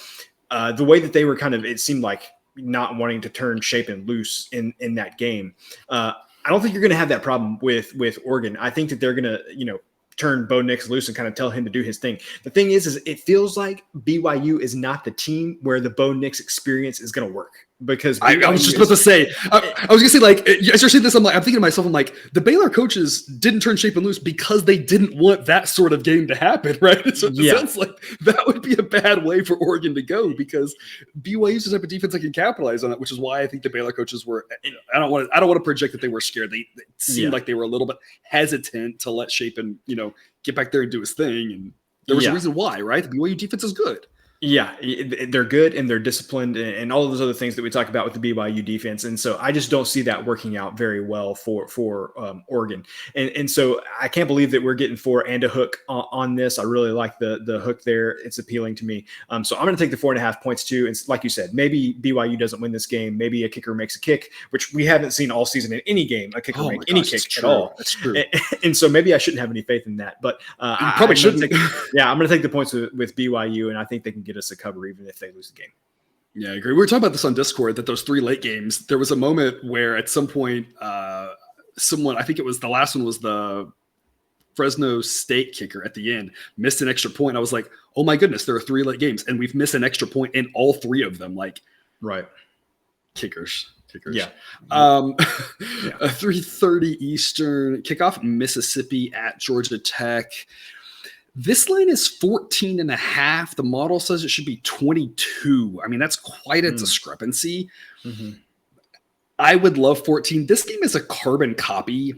the way that they were it seemed like not wanting to turn Shapen loose in that game. I don't think you're going to have that problem with Oregon. I think that they're going to, turn Bo Nix loose and kind of tell him to do his thing. The thing is it feels like BYU is not the team where the Bo Nix experience is going to work. Because I was just about to say, I was going to say, like, as you're saying this, I'm thinking to myself, I'm like, the Baylor coaches didn't turn Shapen loose because they didn't want that sort of game to happen, right? So it sounds like that would be a bad way for Oregon to go, because BYU's the type of defense that can capitalize on it, which is why I think the Baylor coaches were. I don't want to project that they were scared. They seemed like they were a little bit hesitant to let Shapen, get back there and do his thing, and there was a reason why, right? The BYU defense is good. Yeah, they're good and they're disciplined and all of those other things that we talk about with the BYU defense. And so I just don't see that working out very well for Oregon. And so I can't believe that we're getting 4 and a hook on this. I really like the hook there. It's appealing to me. So I'm going to take the 4.5 points too. And like you said, maybe BYU doesn't win this game. Maybe a kicker makes a kick, which we haven't seen all season in any game, a kicker make any kick at all. That's true. And so maybe I shouldn't have any faith in that. But you probably shouldn't. I'm going to take the points with BYU, and I think they can get us a cover even if they lose the game. Yeah, I agree. We were talking about this on Discord, that those 3 late games, there was a moment where at some point someone, I think it was the last one, was the Fresno State kicker at the end, missed an extra point. I was like, oh my goodness, there are 3 late games and we've missed an extra point in all 3 of them. Like, right. Kickers. Yeah. A 3:30 Eastern kickoff, Mississippi at Georgia Tech. This line is 14.5. The model says it should be 22. I mean, that's quite a discrepancy. Mm-hmm. I would love 14. This game is a carbon copy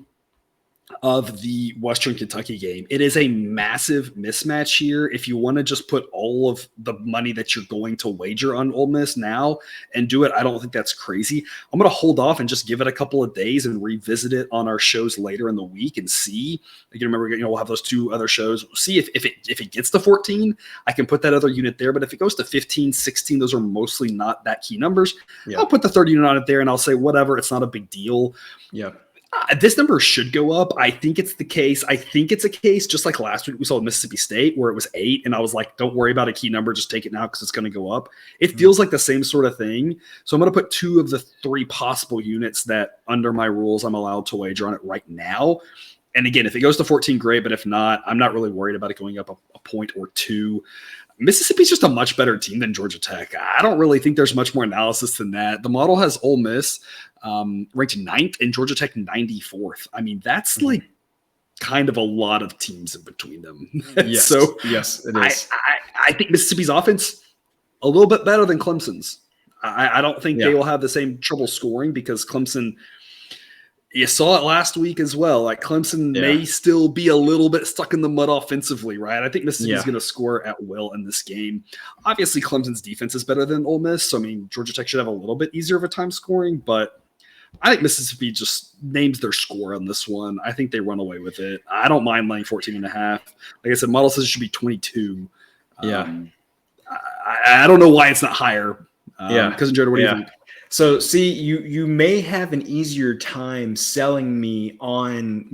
of the Western Kentucky game. It is a massive mismatch here. If you want to just put all of the money that you're going to wager on Ole Miss now and do it, I don't think that's crazy. I'm going to hold off and just give it a couple of days and revisit it on our shows later in the week and see. You remember, we'll have those 2 other shows. See if it gets to 14, I can put that other unit there. But if it goes to 15, 16, those are mostly not that key numbers. Yeah. I'll put the 30 unit on it there and I'll say, whatever, it's not a big deal. Yeah. This number should go up. I think it's the case. I think it's a case just like last week we saw Mississippi State where it was 8 and I was like, don't worry about a key number. Just take it now because it's going to go up. It feels like the same sort of thing. So I'm going to put 2 of the 3 possible units that under my rules I'm allowed to wager on it right now. And again, if it goes to 14, great. But if not, I'm not really worried about it going up a point or 2. Mississippi's just a much better team than Georgia Tech. I don't really think there's much more analysis than that. The model has Ole Miss ranked 9th and Georgia Tech 94th. I mean, that's like kind of a lot of teams in between them. Yes. So yes, it is. I think Mississippi's offense a little bit better than Clemson's. I don't think they will have the same trouble scoring because Clemson, you saw it last week as well. Like Clemson may still be a little bit stuck in the mud offensively, right? I think Mississippi's going to score at will in this game. Obviously, Clemson's defense is better than Ole Miss. So, I mean, Georgia Tech should have a little bit easier of a time scoring, but I think Mississippi just names their score on this one. I think they run away with it. I don't mind laying 14.5. Like I said, model says it should be 22. I don't know why it's not higher. Cousin Jared, what do you think? So, see, you may have an easier time selling me on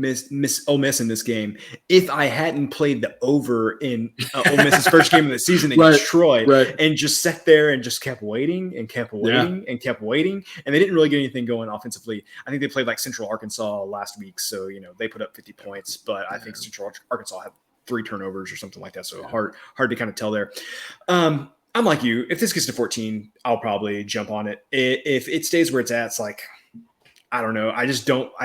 Ole Miss in this game if I hadn't played the over in Ole Miss's first game of the season against Troy and just sat there and just kept waiting and kept waiting and kept waiting. And they didn't really get anything going offensively. I think they played like Central Arkansas last week. So, they put up 50 points, but I think Central Arkansas had 3 turnovers or something like that. So hard to kind of tell there. I'm like you. If this gets to 14, I'll probably jump on it. If it stays where it's at, it's like, I don't know. I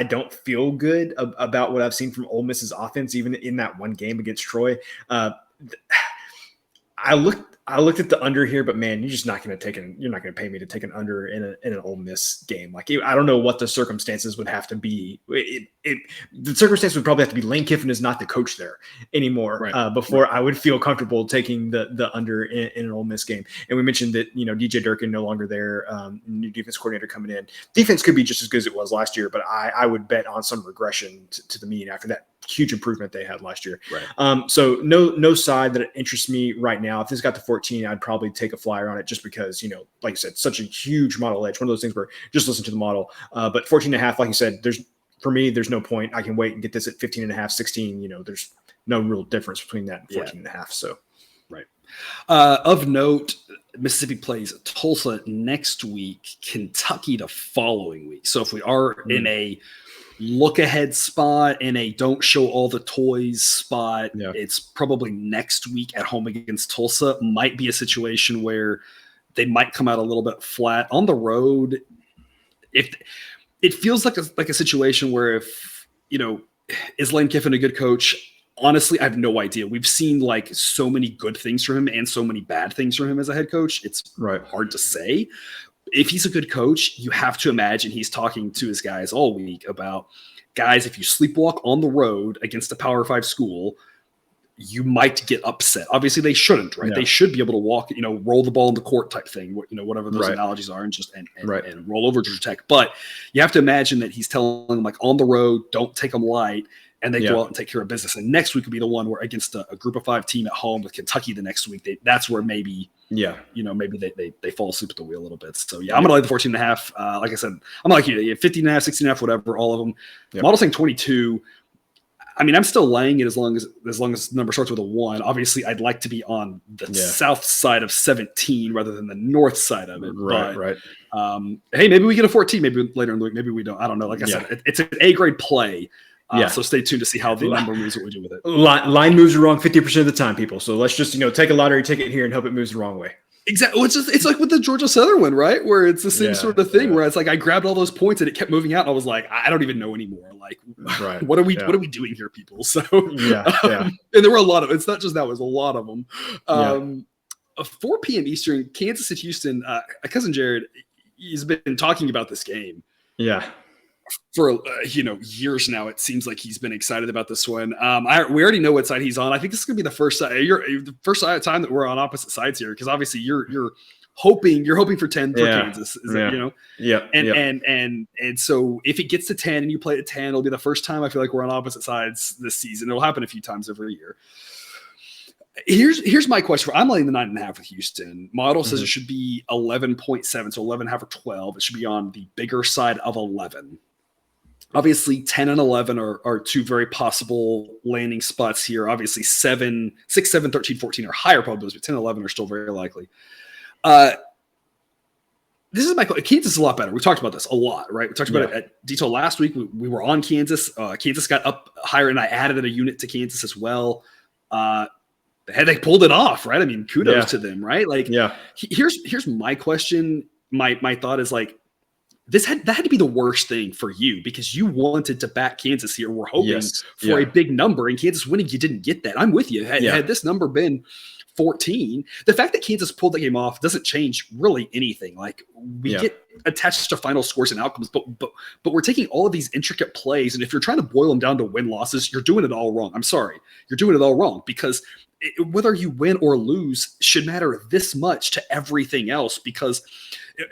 don't feel good about what I've seen from Ole Miss's offense, even in that one game against Troy. I looked at the under here, but man, you're not going to pay me to take an under in an Ole Miss game. Like, I don't know what the circumstances would have to be. The circumstance would probably have to be Lane Kiffin is not the coach there anymore before I would feel comfortable taking the under in an Ole Miss game. And we mentioned that, DJ Durkin no longer there, new defense coordinator coming in. Defense could be just as good as it was last year, but I would bet on some regression to the mean after that huge improvement they had last year. So no side that interests me right now. If this got to 14, I'd probably take a flyer on it just because, like you said, such a huge model edge. One of those things where just listen to the model. But 14.5, like you said, there's no point. I can wait and get this at 15.5, 16. There's no real difference between that and 14.5. So, of note, Mississippi plays Tulsa next week, Kentucky the following week. So if we are in a look ahead spot and a don't show all the toys spot, it's probably next week at home against Tulsa. Might be a situation where they might come out a little bit flat on the road. If it feels like a situation where is Lane Kiffin a good coach? Honestly, I have no idea. We've seen like so many good things from him and so many bad things from him as a head coach. It's hard to say. If he's a good coach, you have to imagine he's talking to his guys all week about, guys, if you sleepwalk on the road against a Power 5 school, you might get upset. Obviously, they shouldn't, right? Yeah. They should be able to walk, roll the ball in the court type thing, whatever those analogies are, and just and roll over Georgia Tech. But you have to imagine that he's telling them, like, on the road, don't take them light, and they go out and take care of business. And next week would be the one where against a group of 5 team at home with Kentucky the next week, that's where maybe maybe they fall asleep at the wheel a little bit. So I'm gonna like the 14.5. Like I said, I'm like 15.5, 16.5, whatever, all of them. Model saying 22. I mean, I'm still laying it as long as the number starts with a 1. Obviously, I'd like to be on the south side of 17 rather than the north side of it. Right. Hey, maybe we get a 14. Maybe later in the week. Maybe we don't. I don't know. Like I said, it's an A grade play. So stay tuned to see how the number moves, what we do with it. Line moves wrong 50% of the time, people. So let's just take a lottery ticket here and hope it moves the wrong way. Exactly. It's like with the Georgia Southern one, right? Where it's the same sort of thing where it's like I grabbed all those points and it kept moving out. And I was like, I don't even know anymore. Like, what are we doing here, people? So and there were a lot of. It's not just that. It was a lot of them. 4 p.m. Eastern, Kansas at Houston. Cousin Jared, he's been talking about this game. Yeah. For years now, it seems like he's been excited about this one. We already know what side he's on. I think this is gonna be the first time time that we're on opposite sides here, because obviously you're hoping for 10 for Kansas. And so if it gets to 10 and you play at 10, it'll be the first time I feel like we're on opposite sides this season. It'll happen a few times every year. Here's my question. I'm laying the 9.5 with Houston. Model says it should be 11.7, so 11.5 or 12. It should be on the bigger side of 11. Obviously, 10 and 11 are 2 very possible landing spots here. Obviously, 6, 7, 13, 14 are higher probabilities, but 10 and 11 are still very likely. This is my question. Kansas is a lot better. We talked about this a lot, right? We talked about it at detail last week. We were on Kansas. Kansas got up higher, and I added a unit to Kansas as well. They pulled it off, right? I mean, kudos to them, right? Like, here's my question. My thought is like, that had to be the worst thing for you, because you wanted to back Kansas here. We're hoping for a big number, and Kansas winning, you didn't get that. I'm with you. Had this number been 14, the fact that Kansas pulled the game off doesn't change really anything. Like, we get attached to final scores and outcomes, but we're taking all of these intricate plays, and if you're trying to boil them down to win losses, you're doing it all wrong. I'm sorry, you're doing it all wrong, because whether you win or lose should matter this much to everything else. Because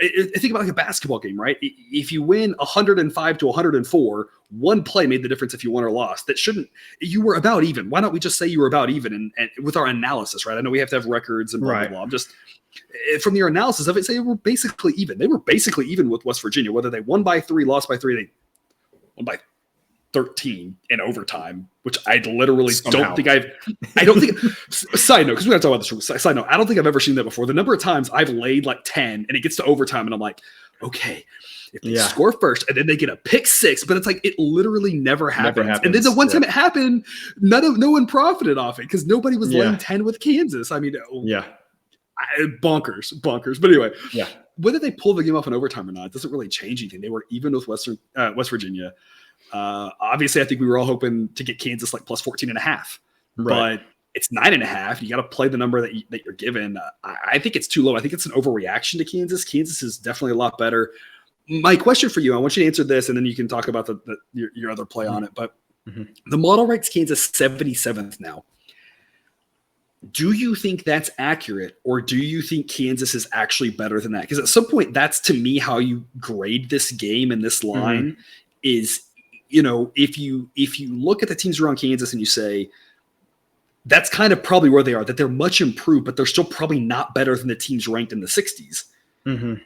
think about like a basketball game, right? If you win 105 to 104, one play made the difference if you won or lost. You were about even. Why don't we just say you were about even and with our analysis, right? I know we have to have records and blah, blah, blah. I'm just, from your analysis of it, say we're basically even. They were basically even with West Virginia, whether they won by 3, lost by 3, they won by 13 in overtime, which I literally don't think side note, because we got to talk about this. Side note, I don't think I've ever seen that before. The number of times I've laid like 10 and it gets to overtime and I'm like, okay, if they score first and then they get a pick 6, but it's like, it literally never happens. And then the one time it happened, no one profited off it because nobody was laying 10 with Kansas. I mean, bonkers. But anyway, whether they pull the game off in overtime or not, it doesn't really change anything. They were even with West Virginia. Obviously, I think we were all hoping to get Kansas like plus 14.5, but it's 9.5. You got to play the number that you're given. I think it's too low. I think it's an overreaction to Kansas. Kansas is definitely a lot better. My question for you, I want you to answer this, and then you can talk about your other play on it. But the model ranks Kansas 77th now. Do you think that's accurate, or do you think Kansas is actually better than that? Because at some point, that's to me how you grade this game and this line is. If you look at the teams around Kansas and you say that's kind of probably where they are, that they're much improved, but they're still probably not better than the teams ranked in the 60s. Then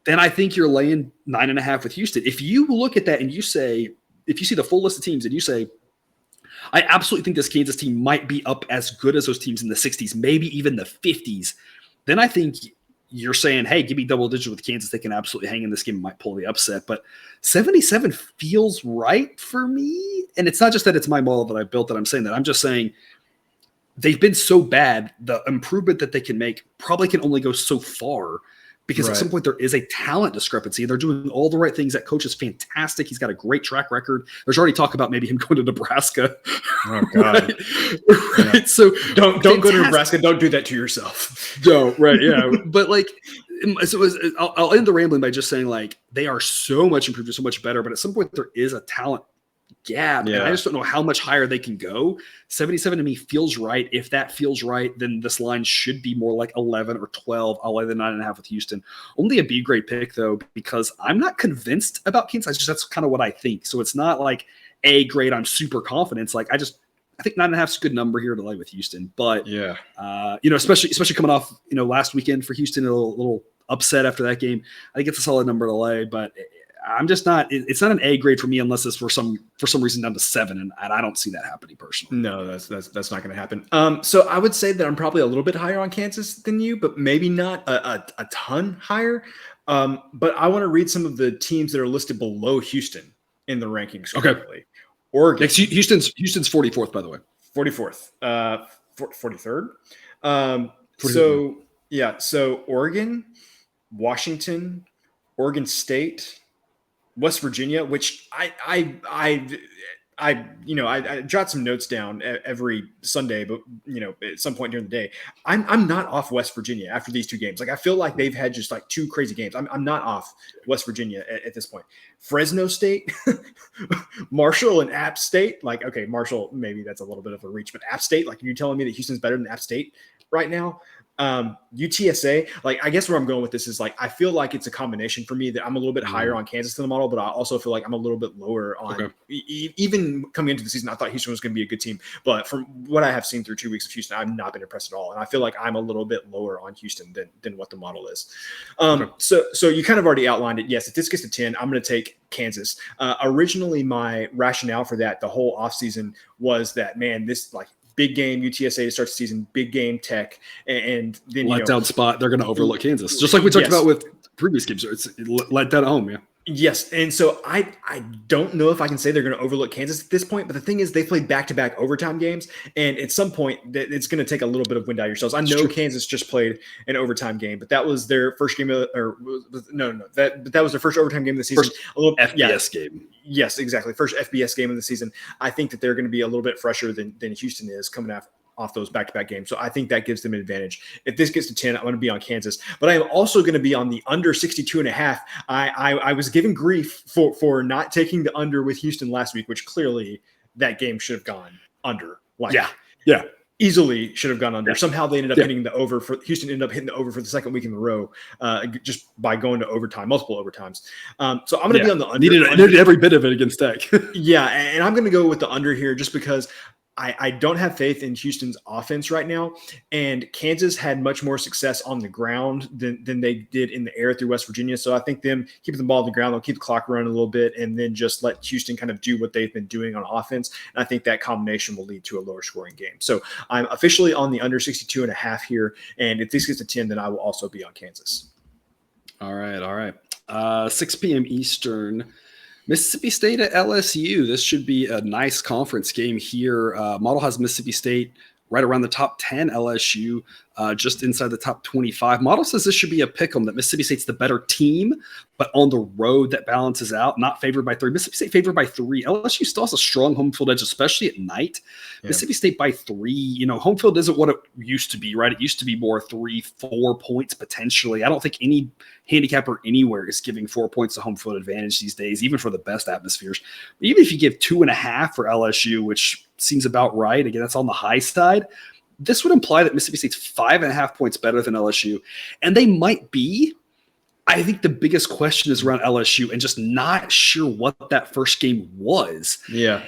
I think you're laying 9.5 with Houston. If you look at that and you say, if you see the full list of teams and you say, I absolutely think this Kansas team might be up as good as those teams in the 60s, maybe even the 50s, then I think you're saying, hey, give me double digits with Kansas. They can absolutely hang in this game and might pull the upset. But 77 feels right for me. And it's not just that it's my model that I built that I'm saying that. I'm just saying they've been so bad. The improvement that they can make probably can only go so far, because at some point there is a talent discrepancy. They're doing all the right things. That coach is fantastic. He's got a great track record. There's already talk about maybe him going to Nebraska. Oh God. Right? So don't go to Nebraska. Don't do that to yourself. Don't. Right. Yeah. But like, so I'll end the rambling by just saying like, they are so much improved, so much better. But at some point there is a talent gap. And I just don't know how much higher they can go. 77 to me feels right. If that feels right, then this line should be more like 11 or 12. I'll lay the 9.5 with Houston. Only a B grade pick though, because I'm not convinced about Kansas. That's kind of what I think. So it's not like A grade. I'm super confident. It's like, I think 9.5 is a good number here to lay with Houston, but especially coming off, last weekend for Houston, a little upset after that game. I think it's a solid number to lay, but I'm just not. It's not an A grade for me unless it's for some reason down to 7, and I don't see that happening personally. No, that's not going to happen. So I would say that I'm probably a little bit higher on Kansas than you, but maybe not a ton higher. But I want to read some of the teams that are listed below Houston in the rankings currently. Okay. Oregon. Houston's 44th, by the way. 44th. 43rd. So Oregon, Washington, Oregon State, West Virginia, which I jot some notes down every Sunday, but at some point during the day, I'm not off West Virginia after these 2 games. Like I feel like they've had just like 2 crazy games. I'm not off West Virginia at this point. Fresno State, Marshall, and App State. Like, okay, Marshall, maybe that's a little bit of a reach, but App State, like, are you telling me that Houston's better than App State right now? UTSA, like, I guess where I'm going with this is like, I feel like it's a combination for me that I'm a little bit higher on Kansas than the model, but I also feel like I'm a little bit lower on even coming into the season. I thought Houston was going to be a good team, but from what I have seen through 2 weeks of Houston, I've not been impressed at all. And I feel like I'm a little bit lower on Houston than what the model is. So you kind of already outlined it. Yes, if this gets to 10, I'm going to take Kansas. Originally, my rationale for that the whole offseason was that, man, this like big game UTSA to start the season, big game Tech, and then letdown spot. They're going to overlook Kansas, just like we talked about with previous games. It's let down at home, yeah. Yes, and so I don't know if I can say they're going to overlook Kansas at this point, but the thing is they played back-to-back overtime games, and at some point it's going to take a little bit of wind out of yourselves. I know Kansas just played an overtime game, but that was their first game that was their first overtime game of the season. First FBS game. Yes, exactly. First FBS game of the season. I think that they're going to be a little bit fresher than Houston is coming off those back-to-back games. So I think that gives them an advantage. If this gets to 10, I'm going to be on Kansas, but I am also going to be on the under 62.5. I was given grief for not taking the under with Houston last week, which clearly that game should have gone under. Yeah. Easily should have gone under. Somehow they ended up hitting the over for Houston ended up hitting the over for the second week in a row, just by going to overtime, multiple overtimes. So I'm going to be on the under. Needed every bit of it against Tech. Yeah. And I'm going to go with the under here just because I don't have faith in Houston's offense right now, and Kansas had much more success on the ground than they did in the air through West Virginia. So I think them keeping the ball on the ground, they'll keep the clock running a little bit, and then just let Houston kind of do what they've been doing on offense. And I think that combination will lead to a lower scoring game. So I'm officially on the under 62.5 here, and if this gets to 10, then I will also be on Kansas. All right. 6 p.m. Eastern. Mississippi State at LSU. This should be a nice conference game here. Model has Mississippi State right around the top 10, LSU just inside the top 25. Model says this should be a pick 'em, that Mississippi State's the better team, but on the road that balances out, not favored by 3. Mississippi State favored by 3. LSU still has a strong home field edge, especially at night. Yeah. Mississippi State by 3. Home field isn't what it used to be, right? It used to be more 3-4 points potentially. I don't think any handicapper anywhere is giving 4 points to home field advantage these days, even for the best atmospheres. But even if you give 2.5 for LSU, which seems about right, again, that's on the high side, this would imply that Mississippi State's 5.5 points better than LSU. And they might be. I think the biggest question is around LSU and just not sure what that first game was. Yeah.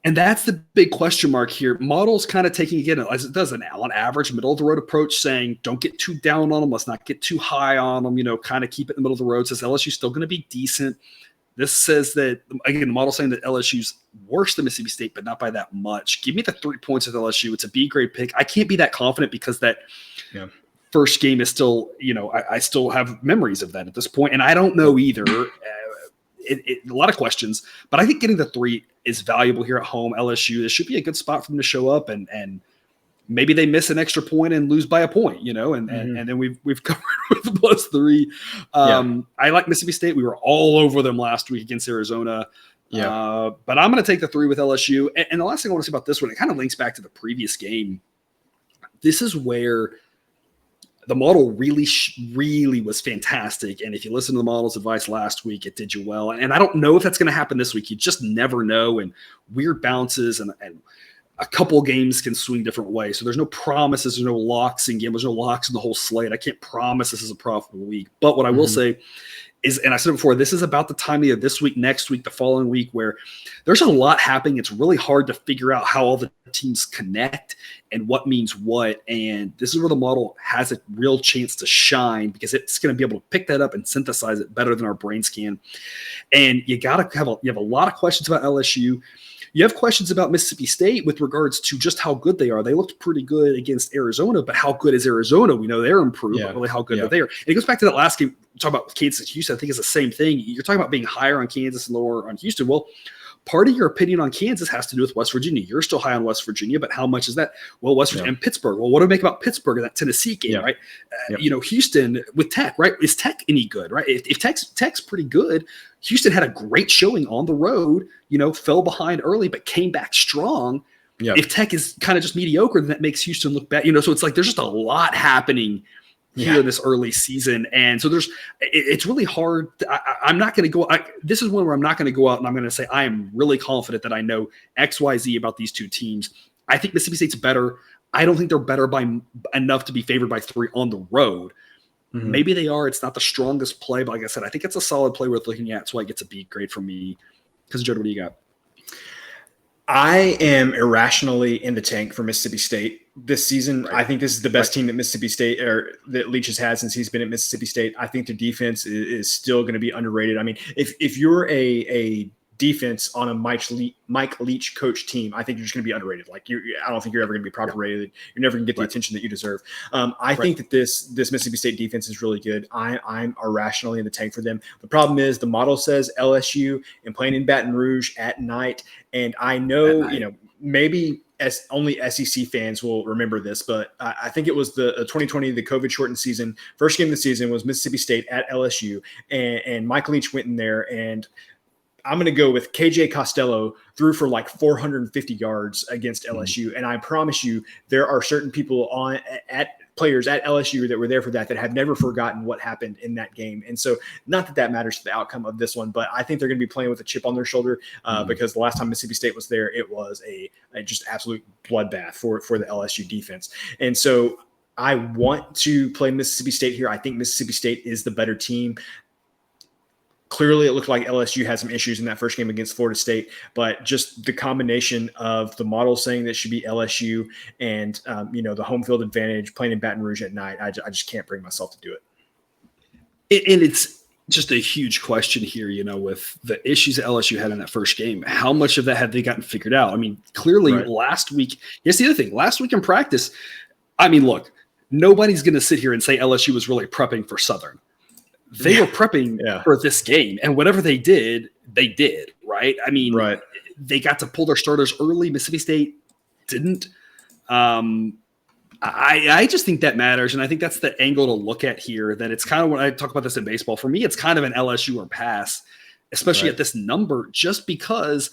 And that's the big question mark here. Model's kind of taking, again, as it does, an on average, middle of the road approach, saying don't get too down on them. Let's not get too high on them, kind of keep it in the middle of the road. Says LSU's still going to be decent. This says that, again, the model saying that LSU's worse than Mississippi State, but not by that much. Give me the 3 points with LSU. It's a B grade pick. I can't be that confident because that first game is still, I still have memories of that at this point, and I don't know either. A lot of questions, but I think getting the 3 is valuable here at home. LSU, this should be a good spot for them to show up, and maybe they miss an extra point and lose by a point, and then we've covered with the +3. I like Mississippi State. We were all over them last week against Arizona. But I'm going to take the 3 with LSU. And the last thing I want to say about this one, it kind of links back to the previous game. This is where the model really was fantastic. And if you listen to the model's advice last week, it did you well. And I don't know if that's going to happen this week. You just never know. And weird bounces and a couple games can swing different ways. So there's no promises, there's no locks in game, there's no locks in the whole slate. I can't promise this is a profitable week. But what I will say is, and I said it before, this is about the time of year, this week, next week, the following week, where there's a lot happening. It's really hard to figure out how all the teams connect and what means what. And this is where the model has a real chance to shine, because it's going to be able to pick that up and synthesize it better than our brains can. And you have a lot of questions about LSU. You have questions about Mississippi State with regards to just how good they are. They looked pretty good against Arizona, but how good is Arizona? We know they're improved, but really how good are they? And it goes back to that last game. Talk about Kansas and Houston. I think it's the same thing. You're talking about being higher on Kansas and lower on Houston. Well, part of your opinion on Kansas has to do with West Virginia. You're still high on West Virginia, but how much is that? Well, West Virginia and Pittsburgh. Well, what do we make about Pittsburgh in that Tennessee game, right? Houston with Tech, right? Is Tech any good, right? If Tech's pretty good, Houston had a great showing on the road, fell behind early, but came back strong. If Tech is kind of just mediocre, then that makes Houston look bad, so it's like there's just a lot happening here this early season. And so it's really hard. I'm not going to go. This is one where I'm not going to go out and I'm going to say I am really confident that I know XYZ about these two teams. I think Mississippi State's better. I don't think they're better by enough to be favored by 3 on the road. Maybe they are. It's not the strongest play, but like I said, I think it's a solid play worth looking at. That's why it gets a B grade from me. Because Jared, what do you got? I am irrationally in the tank for Mississippi State this season. I think this is the best team that Mississippi State or that Leach has had since he's been at Mississippi State. I think the defense is still going to be underrated. I mean, if you're a defense on a Mike Leach coach team, I think you're just going to be underrated. I don't think you're ever going to be properly rated. You're never going to get the attention that you deserve. I think that this Mississippi State defense is really good. I'm irrationally in the tank for them. The problem is the model says LSU and playing in Baton Rouge at night. And I know, maybe only SEC fans will remember this, but I think it was the 2020, the COVID shortened season. First game of the season was Mississippi State at LSU, and Mike Leach went in there, and I'm going to go with KJ Costello threw for 450 yards against LSU. And I promise you, there are certain people players at LSU that were there for that have never forgotten what happened in that game. And so not that matters to the outcome of this one, but I think they're going to be playing with a chip on their shoulder because the last time Mississippi State was there, it was a just absolute bloodbath for the LSU defense. And so I want to play Mississippi State here. I think Mississippi State is the better team. Clearly, it looked like LSU had some issues in that first game against Florida State, but just the combination of the model saying that should be LSU and, the home field advantage, playing in Baton Rouge at night, I just can't bring myself to do it. And it's just a huge question here, with the issues that LSU had in that first game. How much of that had they gotten figured out? I mean, clearly last week – here's the other thing. Last week in practice, look, nobody's going to sit here and say LSU was really prepping for Southern. They were prepping for this game, and whatever they did, right? They got to pull their starters early. Mississippi State didn't. I just think that matters, and I think that's the angle to look at here, that it's kind of when I talk about this in baseball. For me, it's kind of an LSU or pass, especially at this number, just because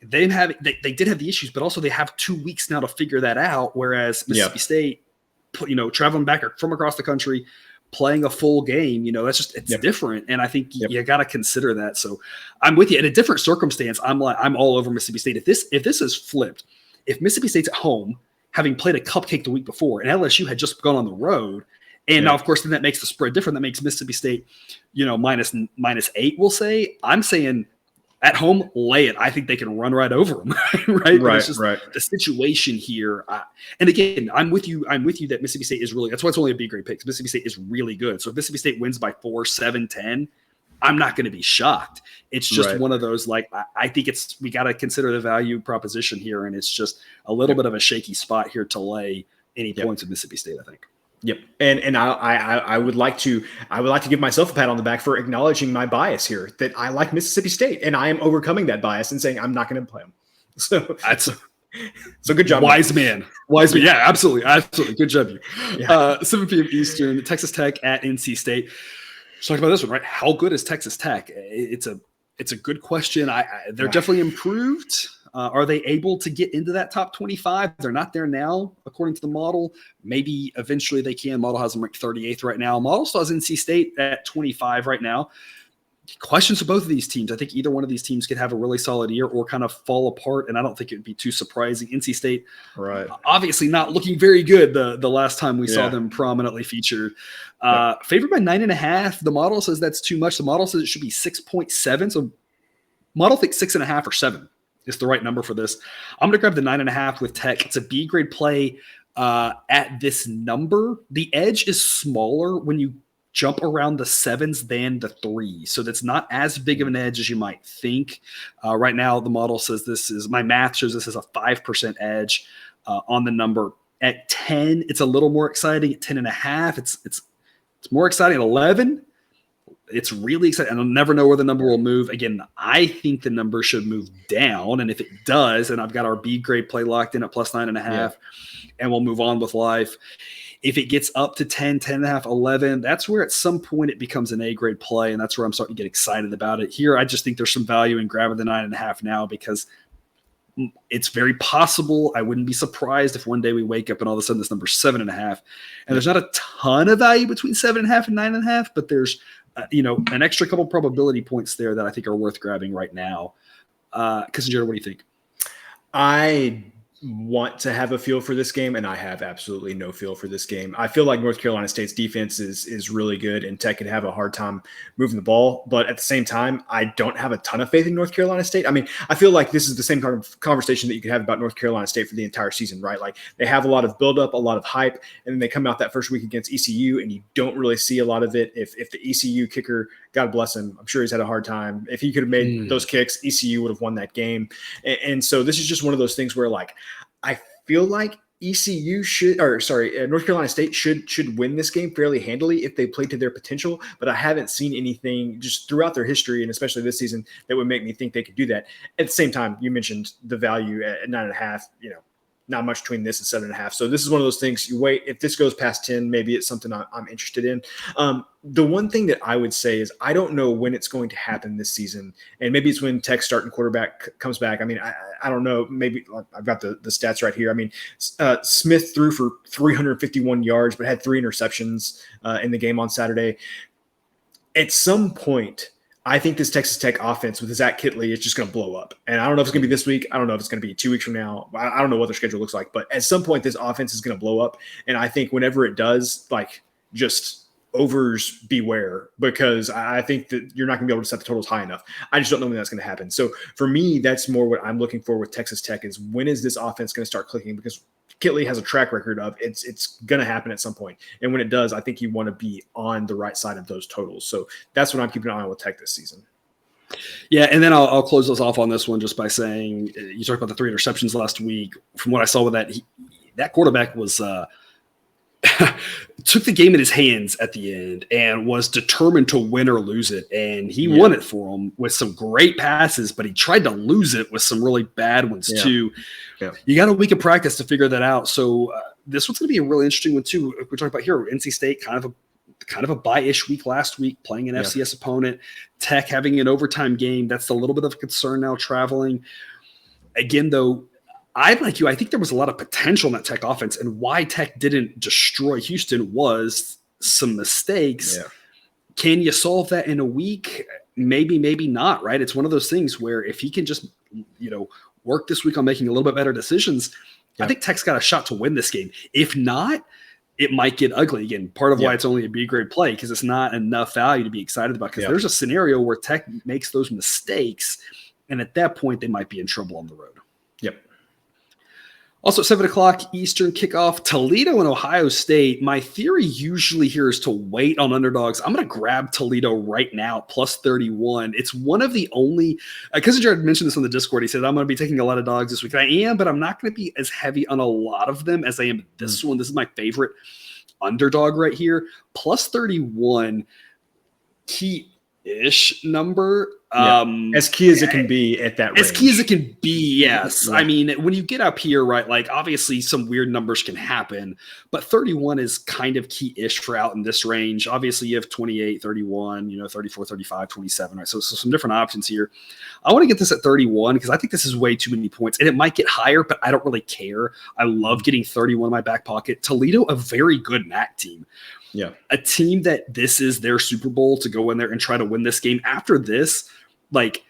they did have the issues, but also they have 2 weeks now to figure that out, whereas Mississippi State, traveling back from across the country, playing a full game, it's different. And I think you got to consider that. So I'm with you. In a different circumstance, I'm all over Mississippi State. If this is flipped, if Mississippi State's at home, having played a cupcake the week before, and LSU had just gone on the road, and now, of course, then that makes the spread different. That makes Mississippi State, -8, we'll say. I'm saying at home, lay it. I think they can run right over them, right? It's just the situation here. And again, I'm with you that Mississippi State is really – that's why it's only a B-grade pick. Mississippi State is really good. So if Mississippi State wins by 4, 7, 10, I'm not going to be shocked. It's just one of those, I think we got to consider the value proposition here, and it's just a little bit of a shaky spot here to lay any points with Mississippi State, I think. Yep. And I would like to give myself a pat on the back for acknowledging my bias here, that I like Mississippi State, and I am overcoming that bias and saying I'm not going to play them. So good job. Wise man. Yeah, absolutely. Good job. You. 7 p.m. Eastern, Texas Tech at NC State. Let's talk about this one, right? How good is Texas Tech? It's a good question. They're definitely improved. Are they able to get into that top 25? They're not there now, according to the model. Maybe eventually they can. Model has them ranked 38th right now. Model still has NC State at 25 right now. Questions for both of these teams. I think either one of these teams could have a really solid year or kind of fall apart, and I don't think it would be too surprising. NC State, right, obviously not looking very good the last time we saw them prominently featured. Favored by 9.5. The model says that's too much. The model says it should be 6.7. So model thinks 6.5 or 7 is the right number for this. I'm going to grab the 9.5 with Tech. It's a B grade play at this number. The edge is smaller when you jump around the 7s than the 3s. So that's not as big of an edge as you might think. Right now, the model says my math shows this as a 5% edge on the number. At 10, it's a little more exciting. At 10.5, it's more exciting. At 11, it's really exciting. And I'll never know where the number will move. Again, I think the number should move down. And if it does, and I've got our B grade play locked in at plus 9.5, and we'll move on with life. If it gets up to 10, 10.5, 11, that's where at some point it becomes an A grade play. And that's where I'm starting to get excited about it. Here, I just think there's some value in grabbing the 9.5 now because it's very possible. I wouldn't be surprised if one day we wake up and all of a sudden this number's 7.5. And there's not a ton of value between 7.5 and 9.5, but there's an extra couple probability points there that I think are worth grabbing right now. Kissinger, what do you think? I want to have a feel for this game, and I have absolutely no feel for this game. I feel like North Carolina State's defense is really good, and Tech could have a hard time moving the ball. But at the same time, I don't have a ton of faith in North Carolina State. I mean, I feel like this is the same kind of conversation that you could have about North Carolina State for the entire season, right? Like they have a lot of buildup, a lot of hype, and then they come out that first week against ECU, and you don't really see a lot of it. If the ECU kicker, God bless him, I'm sure he's had a hard time. If he could have made those kicks, ECU would have won that game. And so this is just one of those things where, like, I feel like North Carolina State should win this game fairly handily if they play to their potential, but I haven't seen anything just throughout their history, and especially this season, that would make me think they could do that. At the same time, you mentioned the value at 9.5, not much between this and 7.5. So this is one of those things you wait. If this goes past 10, maybe it's something I'm interested in. The one thing that I would say is I don't know when it's going to happen this season. And maybe it's when Tech's starting quarterback comes back. I mean, I don't know. Maybe I've got the stats right here. I mean, Smith threw for 351 yards, but had 3 interceptions in the game on Saturday. At some point, I think this Texas Tech offense with Zach Kittley is just going to blow up. And I don't know if it's going to be this week. I don't know if it's going to be 2 weeks from now. I don't know what their schedule looks like. But at some point, this offense is going to blow up. And I think whenever it does, like, just overs beware, because I think that you're not going to be able to set the totals high enough. I just don't know when that's going to happen. So for me, that's more what I'm looking for with Texas Tech is when is this offense going to start clicking? Because Kittley has a track record of it's going to happen at some point. And when it does, I think you want to be on the right side of those totals. So that's what I'm keeping an eye on with Tech this season. Yeah, and then I'll close us off on this one just by saying you talked about the 3 interceptions last week. From what I saw with that quarterback was took the game in his hands at the end and was determined to win or lose it. And he won it for him with some great passes, but he tried to lose it with some really bad ones too. Yeah. You got a week of practice to figure that out. So this one's going to be a really interesting one too. We're talking about here, NC State, kind of a bye-ish week last week, playing an FCS opponent. Tech having an overtime game. That's a little bit of a concern now traveling. Again, though, I'm like you. I think there was a lot of potential in that Tech offense, and why Tech didn't destroy Houston was some mistakes. Yeah. Can you solve that in a week? Maybe, maybe not, right? It's one of those things where if he can just, work this week on making a little bit better decisions, I think Tech's got a shot to win this game. If not, it might get ugly again. Part of why it's only a B grade play, because it's not enough value to be excited about, because there's a scenario where Tech makes those mistakes, and at that point, they might be in trouble on the road. Yep. Also, 7 o'clock Eastern kickoff, Toledo and Ohio State. My theory usually here is to wait on underdogs. I'm going to grab Toledo right now, plus 31. It's one of the only – Kissinger had mentioned this on the Discord. He said, I'm going to be taking a lot of dogs this week. And I am, but I'm not going to be as heavy on a lot of them as I am this one. This is my favorite underdog right here. Plus 31, key-ish number. As key as it can be at that range. As key as it can be, yes. Yeah. I mean, when you get up here, right, like obviously some weird numbers can happen, but 31 is kind of key-ish for out in this range. Obviously, you have 28, 31, 34, 35, 27, right? So some different options here. I want to get this at 31 because I think this is way too many points, and it might get higher, but I don't really care. I love getting 31 in my back pocket. Toledo, a very good MAC team. Yeah. A team that this is their Super Bowl to go in there and try to win this game. After this, like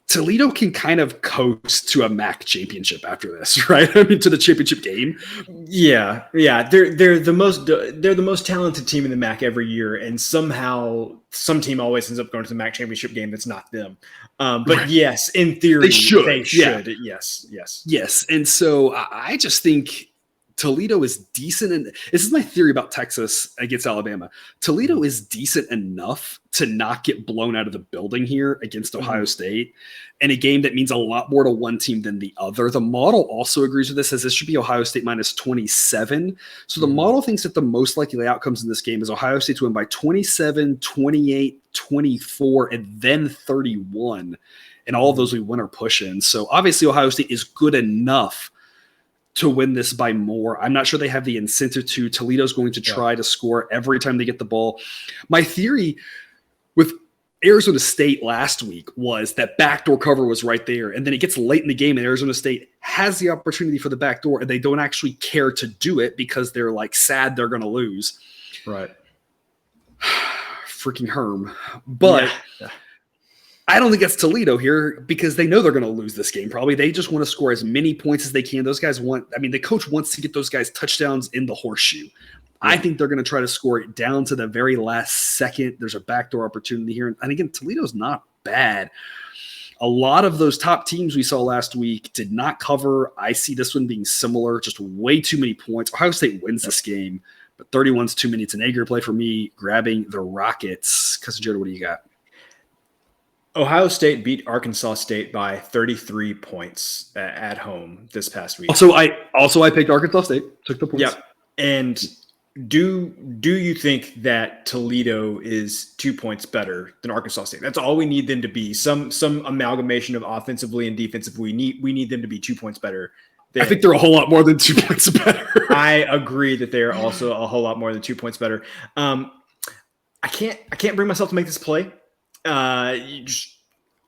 Toledo can kind of coast to a MAC championship after this, right? I mean, to the championship game. Yeah. They're the most talented team in the MAC every year, and somehow some team always ends up going to the MAC championship game that's not them. But right. Yes, in theory, they should. Yeah. Yes. And so I just think Toledo is decent, and this is my theory about Texas against Alabama. Toledo is decent enough to not get blown out of the building here against Ohio State, in a game that means a lot more to one team than the other. The model also agrees with this, says this should be Ohio State minus 27. So the model thinks that the most likely outcomes in this game is Ohio State to win by 27, 28, 24, and then 31. And all of those we win or push in. So obviously Ohio State is good enough to win this by more. I'm not sure they have the incentive to. Toledo's going to try to score every time they get the ball. My theory with Arizona State last week was that backdoor cover was right there. And then it gets late in the game and Arizona State has the opportunity for the backdoor and they don't actually care to do it because they're like sad they're going to lose. Right. Freaking Herm. But I don't think that's Toledo here because they know they're going to lose this game. Probably they just want to score as many points as they can. Those guys the coach wants to get those guys touchdowns in the horseshoe. I think they're going to try to score it down to the very last second. There's a backdoor opportunity here. And again, Toledo's not bad. A lot of those top teams we saw last week did not cover. I see this one being similar, just way too many points. Ohio State wins this game, but 31's too many. It's an egg play for me, grabbing the Rockets. Cousin Jared, what do you got? Ohio State beat Arkansas State by 33 points at home this past week. Also, I picked Arkansas State, took the points. Yeah, and do you think that Toledo is 2 points better than Arkansas State? That's all we need them to be. Some amalgamation of offensively and defensively. We need them to be 2 points better. I think they're a whole lot more than 2 points better. I agree that they are also a whole lot more than 2 points better. I can't bring myself to make this play.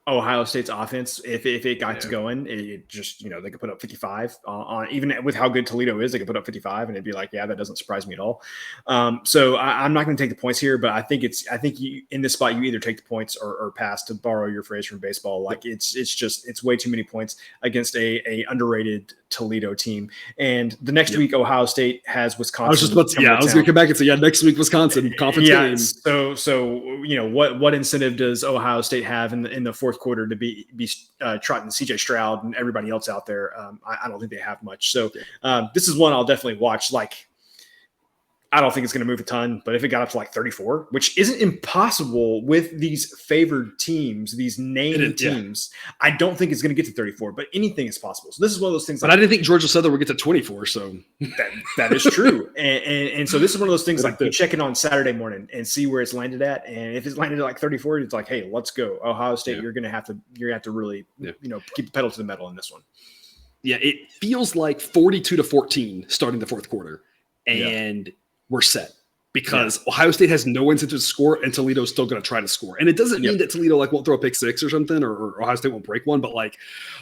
Ohio State's offense, if it got going, it just, they could put up 55 on even with how good Toledo is, they could put up 55 and it'd be like, yeah, that doesn't surprise me at all. So I'm not going to take the points here, but I think you in this spot, you either take the points or pass, to borrow your phrase from baseball. Like it's way too many points against a underrated Toledo team. And the next week, Ohio State has Wisconsin. I was just about to, I was going to come back and say, next week, Wisconsin conference game. So what incentive does Ohio State have in the fourth quarter to be trotting CJ Stroud and everybody else out there? I don't think they have much. So this is one I'll definitely watch. Like, I don't think it's going to move a ton, but if it got up to like 34, which isn't impossible with these favored teams, these named teams, I don't think it's going to get to 34, but anything is possible. So this is one of those things. But I didn't think Georgia Southern would get to 24. So that is true. and so this is one of those things like you check it on Saturday morning and see where it's landed at. And if it's landed at like 34, it's like, hey, let's go. Ohio State, you're going to have to really, keep the pedal to the metal in this one. Yeah. It feels like 42-14 starting the fourth quarter. And we're set because Ohio State has no incentive to score and Toledo's still going to try to score. And it doesn't mean that Toledo won't throw a pick six or something, or Ohio State won't break one, but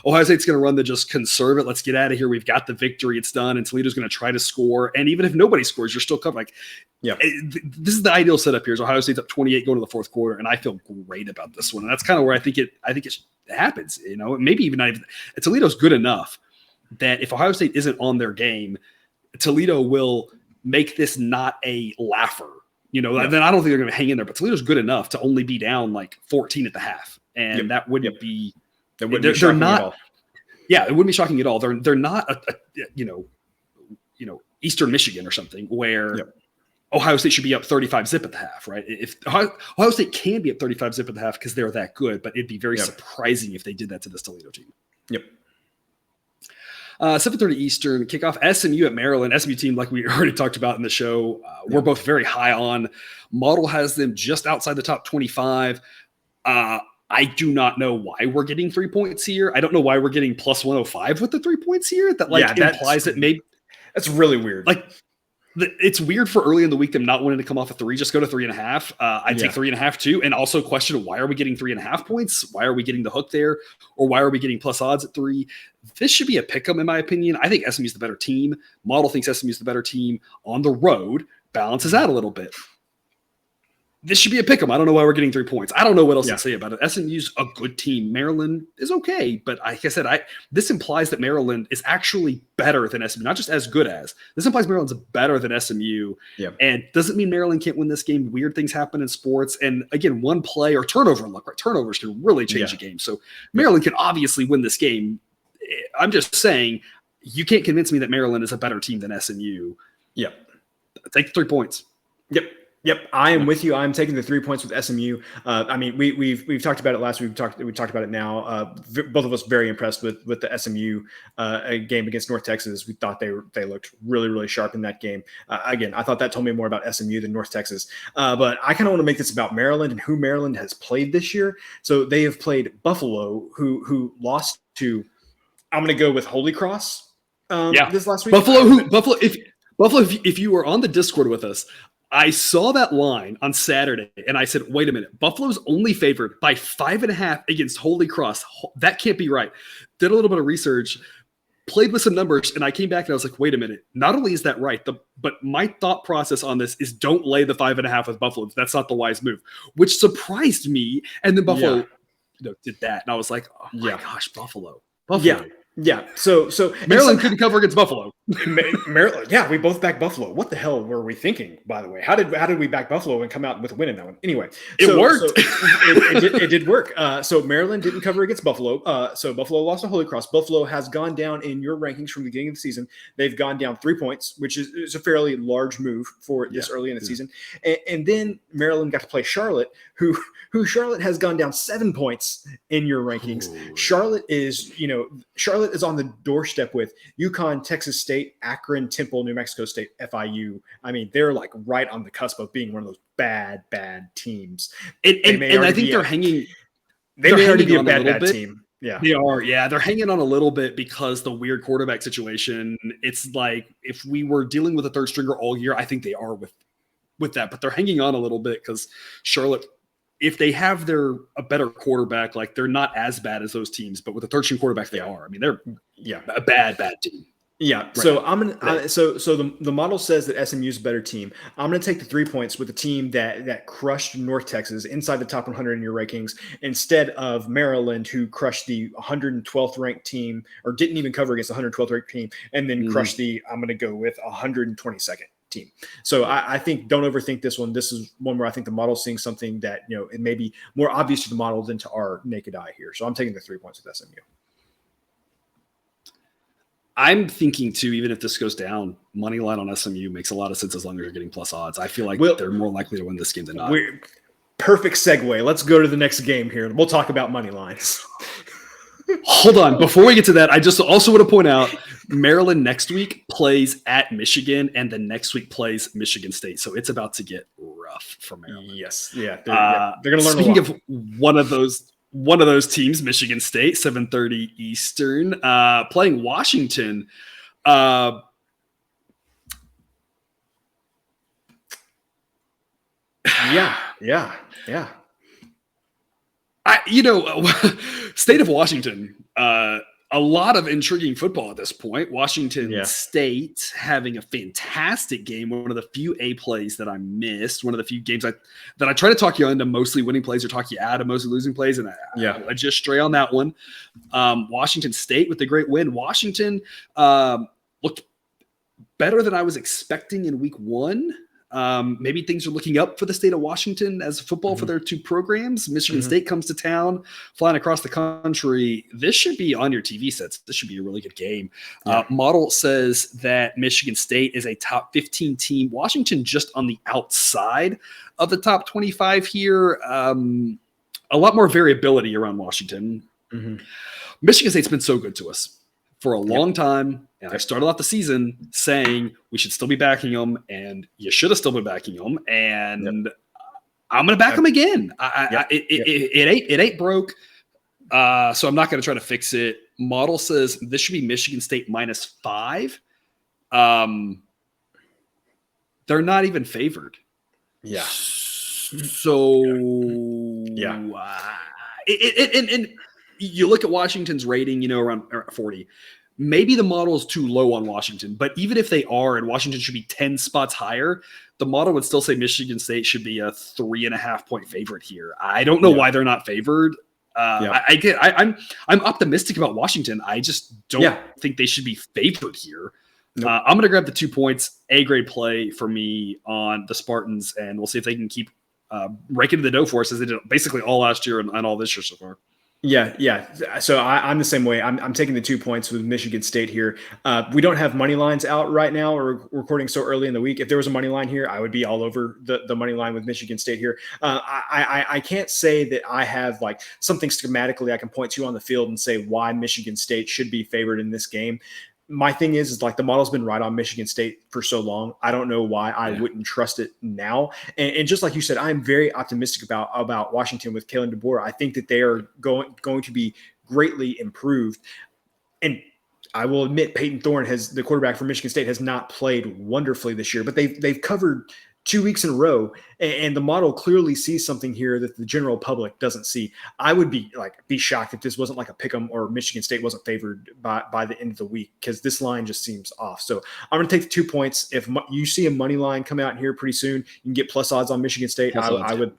Ohio State's going to run the just conserve it. Let's get out of here. We've got the victory. It's done. And Toledo's going to try to score. And even if nobody scores, you're still covered. This is the ideal setup here. Is Ohio State's up 28 going to the fourth quarter. And I feel great about this one. And that's kind of where I think it happens, maybe even not even Toledo's good enough that if Ohio State isn't on their game, Toledo will make this not a laugher, then I don't think they're going to hang in there, but Toledo's good enough to only be down like 14 at the half. And that wouldn't be, that wouldn't be shocking at all. Yeah, it wouldn't be shocking at all. They're not Eastern Michigan or something where Ohio State should be up 35 zip at the half, right? If Ohio State can be up 35 zip at the half because they're that good, but it'd be very surprising if they did that to this Toledo team. Yep. 7:30 Eastern kickoff. SMU at Maryland. SMU team, like we already talked about in the show, we're both very high on. Model has them just outside the top 25. I'm I do not know why we're getting 3 points here. I don't know why we're getting plus 105 with the 3 points here. That implies that maybe that's really weird. It's weird for early in the week them not wanting to come off a 3, just go to 3.5. I take 3.5 too, and also question why are we getting 3.5 points? Why are we getting the hook there, or why are we getting plus odds at 3? This should be a pick'em in my opinion. I think SMU's the better team. Model thinks SMU's the better team on the road. Balances out a little bit. This should be a pick'em. I don't know why we're getting 3 points. I don't know what else to say about it. SMU's a good team. Maryland is okay, but like I said, this implies that Maryland is actually better than SMU, not just as good as. This implies Maryland's better than SMU, and doesn't mean Maryland can't win this game. Weird things happen in sports, and again, one play or turnover luck, right? Turnovers can really change the game. So Maryland can obviously win this game. I'm just saying, you can't convince me that Maryland is a better team than SMU. Take the 3 points. Yep, I am with you. I'm taking the 3 points with SMU. I mean, we've talked about it last week. We talked about it now. Both of us very impressed with the SMU game against North Texas. We thought they looked really, really sharp in that game. Again, I thought that told me more about SMU than North Texas. But I kind of want to make this about Maryland and who Maryland has played this year. So they have played Buffalo, who lost to. I'm going to go with Holy Cross. This last week. Buffalo. If you were on the Discord with us, I saw that line on Saturday, and I said, wait a minute. Buffalo's only favored by 5.5 against Holy Cross. That can't be right. Did a little bit of research, played with some numbers, and I came back and I was like, wait a minute. Not only is that right, but my thought process on this is don't lay the 5.5 with Buffalo. That's not the wise move, which surprised me. And then Buffalo did that. And I was like, oh my gosh, Buffalo. Yeah. So Maryland couldn't cover against Buffalo. Maryland, we both backed Buffalo. What the hell were we thinking, by the way? How did we back Buffalo and come out with a win in that one? Anyway, it worked. It did work. So Maryland didn't cover against Buffalo. So Buffalo lost to Holy Cross. Buffalo has gone down in your rankings from the beginning of the season. They've gone down 3 points, which is a fairly large move for this early in the season. And then Maryland got to play Charlotte, who Charlotte has gone down 7 points in your rankings. Ooh. Charlotte is on the doorstep with UConn, Texas State, Akron, Temple, New Mexico State, FIU. I mean, they're like right on the cusp of being one of those bad teams. And I think they're hanging. They may already be a bad team. Yeah, they are. Yeah, they're hanging on a little bit because the weird quarterback situation. It's like if we were dealing with a third stringer all year, I think they are with that. But they're hanging on a little bit because Charlotte, if they have a better quarterback, like they're not as bad as those teams, but with a third string quarterback, they are. I mean, they're a bad team. Yeah. Right. So I'm gonna. So the model says that SMU is a better team. I'm gonna take the 3 points with a team that crushed North Texas inside the top 100 in your rankings, instead of Maryland, who crushed the 112th ranked team or didn't even cover against the 112th ranked team, and then crushed I'm gonna go with 122nd team. So I think don't overthink this one. This is one where I think the model's seeing something that it may be more obvious to the model than to our naked eye here. So I'm taking the 3 points with SMU. I'm thinking too, even if this goes down, money line on SMU makes a lot of sense as long as you're getting plus odds. I feel like they're more likely to win this game than not. Perfect segue. Let's go to the next game here. We'll talk about money lines. Hold on. Before we get to that, I just also want to point out Maryland next week plays at Michigan, and the next week plays Michigan State. So it's about to get rough for Maryland. Yes. Yeah. They're going to learn a lot. Speaking of one of those teams, Michigan State, 7:30 Eastern, playing Washington. Yeah. State of Washington, a lot of intriguing football at this point. Washington State having a fantastic game. One of the few A plays that I missed. One of the few games that I try to talk you into mostly winning plays or talk you out of mostly losing plays. And I just stray on that one. Washington State with the great win. Washington looked better than I was expecting in week 1. Maybe things are looking up for the state of Washington as football for their two programs. Michigan State comes to town, flying across the country. This should be on your TV sets. This should be a really good game. Model says that Michigan State is a top 15 team. Washington just on the outside of the top 25 here. A lot more variability around Washington. Michigan State's been so good to us for a long time. And I started off the season saying we should still be backing them, and you should have still been backing them. And I'm going to back them again. It ain't broke. So I'm not going to try to fix it. Model says this should be Michigan State -5. They're not even favored. Yeah. So and you look at Washington's rating, around 40. Maybe the model is too low on Washington, but even if they are, and Washington should be 10 spots higher, the model would still say Michigan State should be a 3.5 point favorite here. I don't know why they're not favored. I'm optimistic about Washington. I just don't think they should be favored here. Nope. I'm going to grab the 2 points, A-grade play for me on the Spartans, and we'll see if they can keep raking the dough for us as they did basically all last year and all this year so far. Yeah. So I'm the same way. I'm taking the 2 points with Michigan State here. We don't have money lines out right now. We're recording so early in the week. If there was a money line here, I would be all over the money line with Michigan State here. I can't say that I have like something schematically I can point to on the field and say why Michigan State should be favored in this game. My thing is like the model's been right on Michigan State for so long. I don't know why I wouldn't trust it now. And just like you said, I'm very optimistic about Washington with Kalen DeBoer. I think that they are going to be greatly improved. And I will admit Peyton Thorne, the quarterback for Michigan State, has not played wonderfully this year, but they've covered 2 weeks in a row, and the model clearly sees something here that the general public doesn't see. I would be shocked if this wasn't like a pick'em or Michigan State wasn't favored by the end of the week, because this line just seems off. So I'm going to take the 2 points. If you see a money line come out here pretty soon, you can get plus odds on Michigan State. I would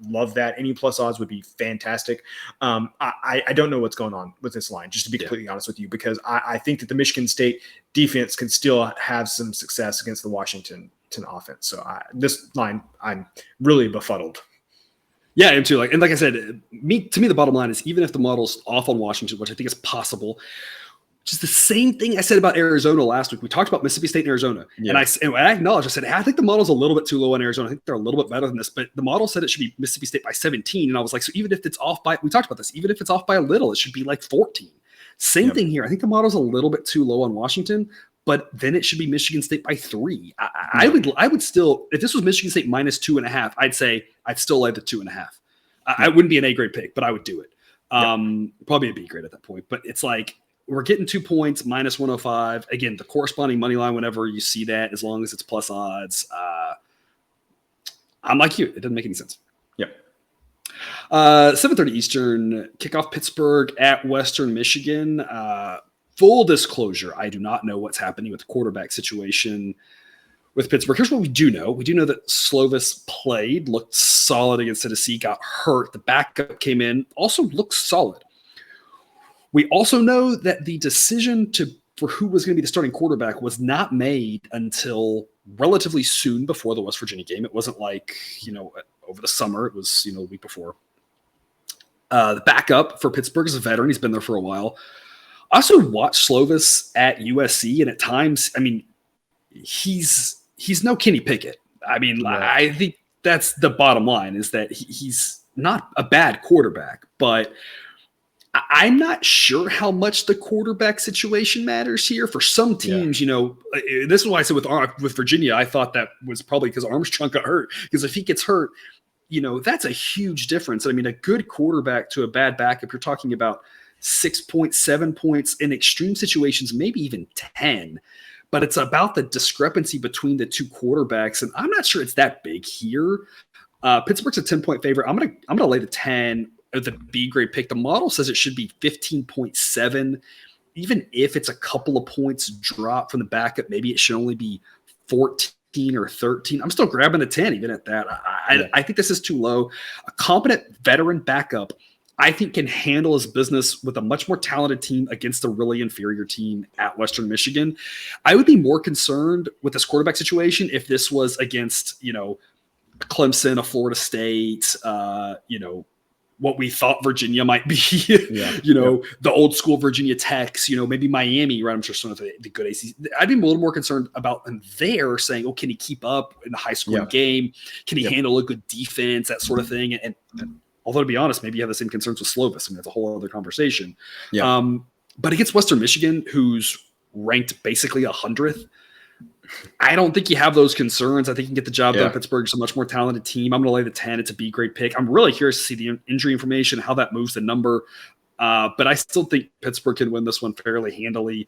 love that. Any plus odds would be fantastic. I don't know what's going on with this line, just to be completely honest with you, because I think that the Michigan State defense can still have some success against the Washington offense. So this line, I'm really befuddled. Yeah, I am too. Like I said, to me, the bottom line is even if the model's off on Washington, which I think is possible, just the same thing I said about Arizona last week. We talked about Mississippi State and Arizona, and I acknowledged, I said, I think the model's a little bit too low on Arizona. I think they're a little bit better than this, but the model said it should be Mississippi State by 17. And I was like, so even if it's off by, we talked about this, even if it's off by a little, it should be like 14. Same thing here. I think the model's a little bit too low on Washington, but then it should be Michigan State by 3. I would still, if this was Michigan State -2.5, I'd still like the 2.5. I wouldn't be an A-grade pick, but I would do it. Probably a B grade at that point. But it's like we're getting 2 points, -105. Again, the corresponding money line, whenever you see that, as long as it's plus odds, I'm like you. It doesn't make any sense. 7:30 Eastern, kickoff Pittsburgh at Western Michigan. Full disclosure, I do not know what's happening with the quarterback situation with Pittsburgh. Here's what we do know. We do know that Slovis played, looked solid against Tennessee, got hurt. The backup came in, also looked solid. We also know that the decision for who was going to be the starting quarterback was not made until relatively soon before the West Virginia game. It wasn't like, over the summer. It was, a week before. The backup for Pittsburgh is a veteran. He's been there for a while. I also watched Slovis at USC, and at times, he's no Kenny Pickett. I think that's the bottom line, is that he's not a bad quarterback, but I'm not sure how much the quarterback situation matters here. For some teams, this is why I said with Virginia, I thought that was probably because Armstrong got hurt. Because if he gets hurt, that's a huge difference. A good quarterback to a bad backup, you're talking about 6 points, 7 points, in extreme situations, maybe even 10. But it's about the discrepancy between the two quarterbacks, and I'm not sure it's that big here. Pittsburgh's a 10-point favorite. I'm gonna lay the 10 at the B grade pick. The model says it should be 15.7. Even if it's a couple of points drop from the backup, maybe it should only be 14 or 13. I'm still grabbing a 10 even at that. I think this is too low. A competent veteran backup, I think, can handle his business with a much more talented team against a really inferior team at Western Michigan. I would be more concerned with this quarterback situation if this was against, Clemson, a Florida State, what we thought Virginia might be, the old school Virginia Techs, maybe Miami, right? I'm sure some of the good ACC. I'd be a little more concerned about them there saying, can he keep up in a high scoring game? Can he handle a good defense, that sort of thing? And although, to be honest, maybe you have the same concerns with Slovis. That's a whole other conversation. But against Western Michigan, who's ranked basically 100th, I don't think you have those concerns. I think you can get the job done. Pittsburgh's a much more talented team. I'm going to lay the 10. It's a B grade pick. I'm really curious to see the injury information, how that moves the number. But I still think Pittsburgh can win this one fairly handily.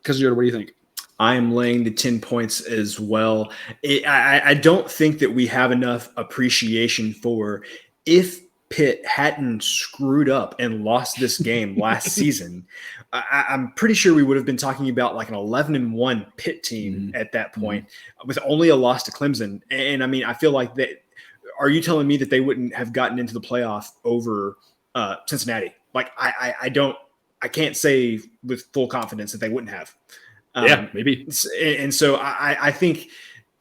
Cousin, what do you think? I am laying the 10 points as well. I don't think that we have enough appreciation for if Pitt hadn't screwed up and lost this game last season. I'm pretty sure we would have been talking about like an 11-1 Pitt team at that point with only a loss to Clemson. And I mean, I feel like that. Are you telling me that they wouldn't have gotten into the playoff over Cincinnati? Like I can't say with full confidence that they wouldn't have. Maybe. And so I think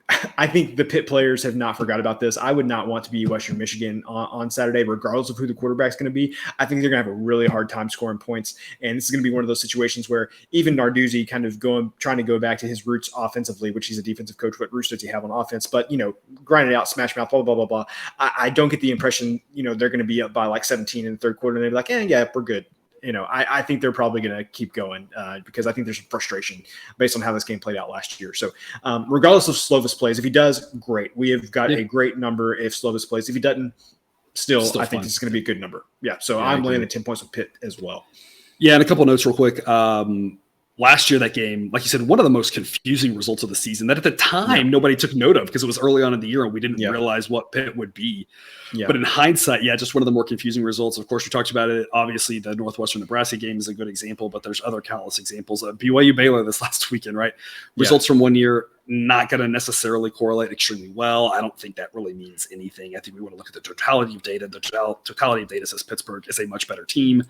the Pitt players have not forgot about this. I would not want to be Western Michigan on Saturday, regardless of who the quarterback's going to be. I think they're going to have a really hard time scoring points. And this is going to be one of those situations where even Narduzzi kind of trying to go back to his roots offensively, which he's a defensive coach. What roots does he have on offense? But, grind it out, smash mouth, blah, blah, blah, blah, blah. I don't get the impression, they're going to be up by like 17 in the third quarter. And they'll be like, yeah, we're good. I think they're probably going to keep going because I think there's some frustration based on how this game played out last year. So regardless of Slovis plays, if he does, great. We have got a great number if Slovis plays. If he doesn't, still I think this is going to be a good number. Yeah, so I'm laying the 10 points with Pitt as well. Yeah, and a couple of notes real quick. Last year, that game, like you said, one of the most confusing results of the season that at the time nobody took note of because it was early on in the year and we didn't realize what Pitt would be. Yeah. But in hindsight, just one of the more confusing results. Of course, we talked about it. Obviously, the Northwestern Nebraska game is a good example, but there's other countless examples. BYU Baylor this last weekend, right? Results from one year not going to necessarily correlate extremely well. I don't think that really means anything. I think we want to look at the totality of data. The totality of data says Pittsburgh is a much better team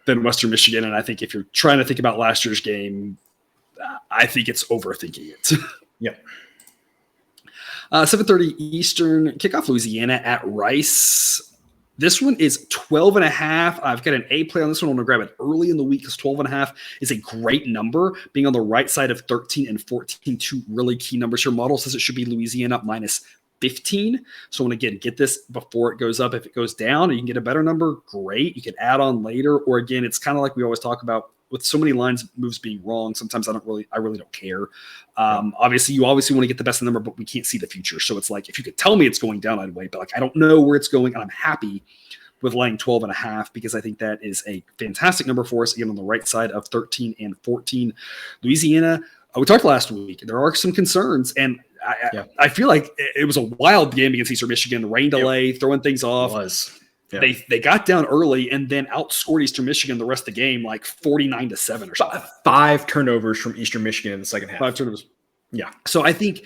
than Western Michigan. And I think if you're trying to think about last year's game, I think it's overthinking it. 7:30 Eastern, kickoff Louisiana at Rice. This one is 12.5. I've got an A play on this one. I'm going to grab it early in the week because 12.5 is a great number. Being on the right side of 13 and 14, two really key numbers. Your model says it should be Louisiana minus 15. So I want to get this before it goes up. If it goes down and you can get a better number, great. You can add on later. Or again, it's kind of like we always talk about with so many lines moves being wrong. Sometimes I really don't care. Obviously you want to get the best number, but we can't see the future. So it's like, if you could tell me it's going down, I'd wait, but like, I don't know where it's going. And I'm happy with laying 12.5 because I think that is a fantastic number for us. Again, on the right side of 13 and 14, Louisiana. We talked last week. There are some concerns, and I feel like it was a wild game against Eastern Michigan. Rain delay, throwing things off. It was. Yeah. They got down early and then outscored Eastern Michigan the rest of the game, like 49-7 or something. 5 turnovers from Eastern Michigan in the second half. 5 turnovers. Yeah. So I think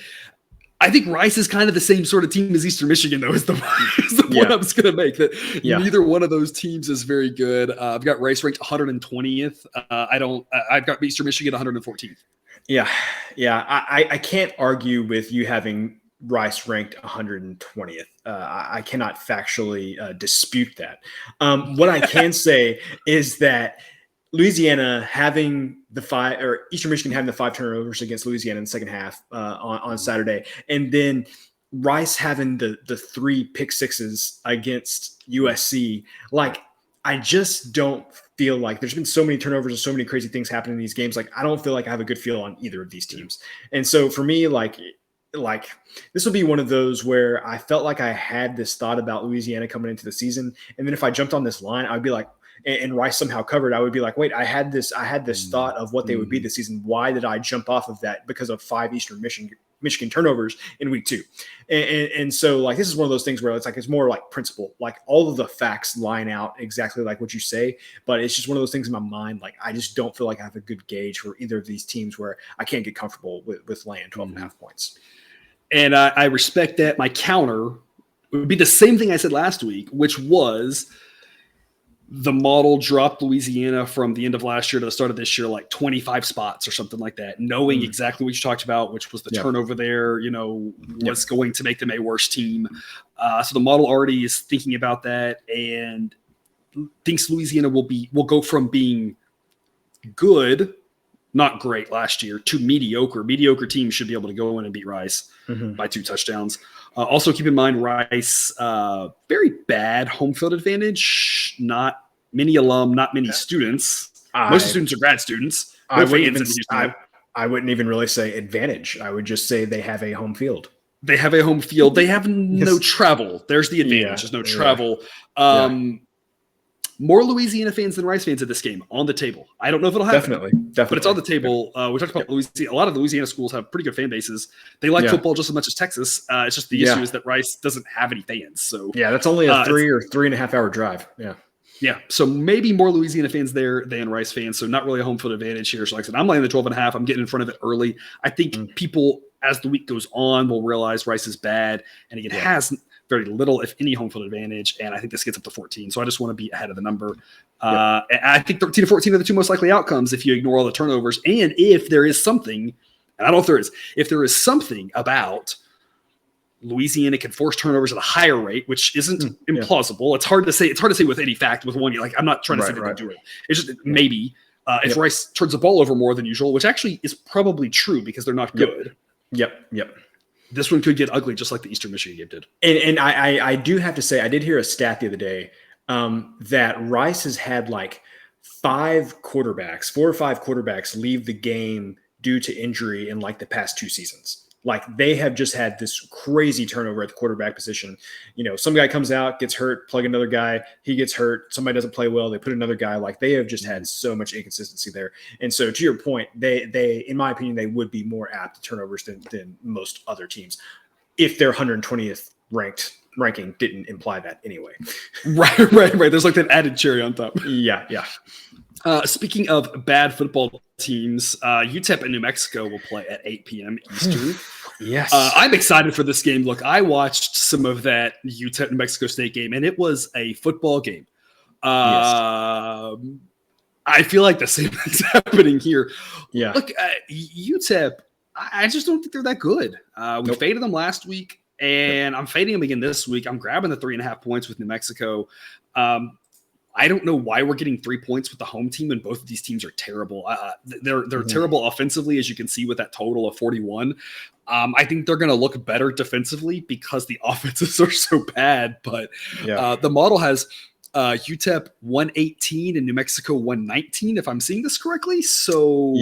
Rice is kind of the same sort of team as Eastern Michigan, though, is the point I was going to make. That neither one of those teams is very good. I've got Rice ranked 120th. I've got Eastern Michigan 114th. Yeah. I can't argue with you having Rice ranked 120th. I cannot factually dispute that. What I can say is that Louisiana having Eastern Michigan having the 5 turnovers against Louisiana in the second half on Saturday, and then Rice having the 3 pick sixes against USC. Like, I just don't feel like there's been so many turnovers and so many crazy things happening in these games. Like, I don't feel like I have a good feel on either of these teams. And so for me, like this will be one of those where I felt like I had this thought about Louisiana coming into the season. And then if I jumped on this line, I'd be like, and Rice somehow covered, I would be like, wait, I had this thought of what they would be this season. Why did I jump off of that? Because of 5 Eastern Michigan turnovers in week 2. And so like, this is one of those things where it's more like principle, like all of the facts line out exactly like what you say, but it's just one of those things in my mind. Like, I just don't feel like I have a good gauge for either of these teams where I can't get comfortable with laying 12.5 points. And I respect that. My counter would be the same thing I said last week, which was the model dropped Louisiana from the end of last year to the start of this year, like 25 spots or something like that, knowing exactly what you talked about, which was the turnover there, was going to make them a worse team. So the model already is thinking about that and thinks Louisiana will go from being good, not great last year, to mediocre. Mediocre teams should be able to go in and beat Rice by 2 touchdowns. Also, keep in mind, Rice, very bad home field advantage. Not many alum, not many students. Most students are grad students. I I wouldn't even really say advantage. I would just say they have a home field. They have a home field. They have no travel. There's the advantage. There's no travel. More Louisiana fans than Rice fans at this game on the table. I don't know if it'll happen. Definitely. But it's on the table. We talked about Louisiana. A lot of the Louisiana schools have pretty good fan bases. They like football just as much as Texas. It's just the issue is that Rice doesn't have any fans. So that's only a 3 or 3.5 hour drive. Yeah. So maybe more Louisiana fans there than Rice fans. So not really a home field advantage here. So like I said, I'm laying the 12.5. I'm getting in front of it early. I think people, as the week goes on, will realize Rice is bad. And again, has very little, if any, home field advantage. And I think this gets up to 14. So I just want to be ahead of the number. And I think 13 to 14 are the two most likely outcomes if you ignore all the turnovers. And if there is something, and I don't know if there is something about Louisiana can force turnovers at a higher rate, which isn't implausible. It's hard to say. It's hard to say with any fact with one. Like I'm not trying to say they can do it. It's just maybe if Rice turns the ball over more than usual, which actually is probably true because they're not good. Yep. This one could get ugly, just like the Eastern Michigan game did. And I do have to say, I did hear a stat the other day that Rice has had like 4 or 5 quarterbacks leave the game due to injury in like the past 2 seasons. Like they have just had this crazy turnover at the quarterback position. You know, some guy comes out, gets hurt, plug another guy, he gets hurt, somebody doesn't play well, they put another guy. Like they have just had so much inconsistency there. And so to your point, they in my opinion, they would be more apt to turnovers than most other teams if their 120th ranking didn't imply that anyway. Right. There's like that added cherry on top. Yeah. Speaking of bad football teams, UTEP and New Mexico will play at 8 p.m. Eastern. Yes. I'm excited for this game. Look, I watched some of that UTEP New Mexico State game, and it was a football game. I feel like the same thing's happening here. Yeah. Look, UTEP, I just don't think they're that good. We faded them last week, and I'm fading them again this week. I'm grabbing the 3.5 points with New Mexico. I don't know why we're getting 3 points with the home team, and both of these teams are terrible. They're terrible offensively, as you can see with that total of 41. I think they're going to look better defensively because the offenses are so bad. But the model has UTEP 118 and New Mexico 119, if I'm seeing this correctly. So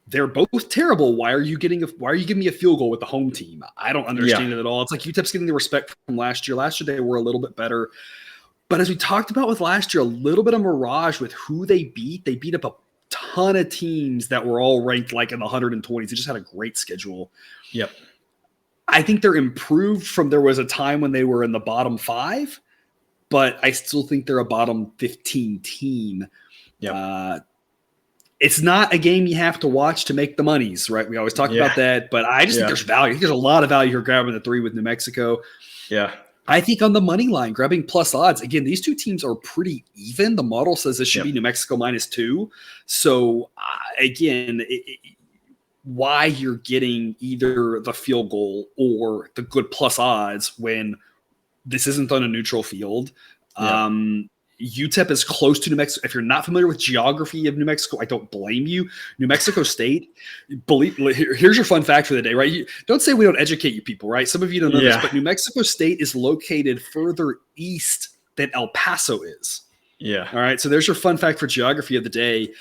they're both terrible. Why are you giving me a field goal with the home team? I don't understand it at all. It's like UTEP's getting the respect from last year. Last year they were a little bit better. But as we talked about with last year, a little bit of mirage with who they beat. They beat up a ton of teams that were all ranked like in the 120s. They just had a great schedule. Yep. I think they're improved from there was a time when they were in the bottom 5, but I still think they're a bottom 15 team. Yep. It's not a game you have to watch to make the monies, right? We always talk about that, but I just think there's value. I think there's a lot of value here grabbing the 3 with New Mexico. Yeah. I think on the money line, grabbing plus odds, again, these two teams are pretty even. The model says this should be New Mexico -2. So, again, why you're getting either the field goal or the good plus odds when this isn't on a neutral field. UTEP is close to New Mexico. If you're not familiar with geography of New Mexico, I don't blame you. New Mexico State, here's your fun fact for the day, right? Don't say we don't educate you people, right? Some of you don't know this, but New Mexico State is located further east than El Paso is. Yeah. All right. So there's your fun fact for geography of the day.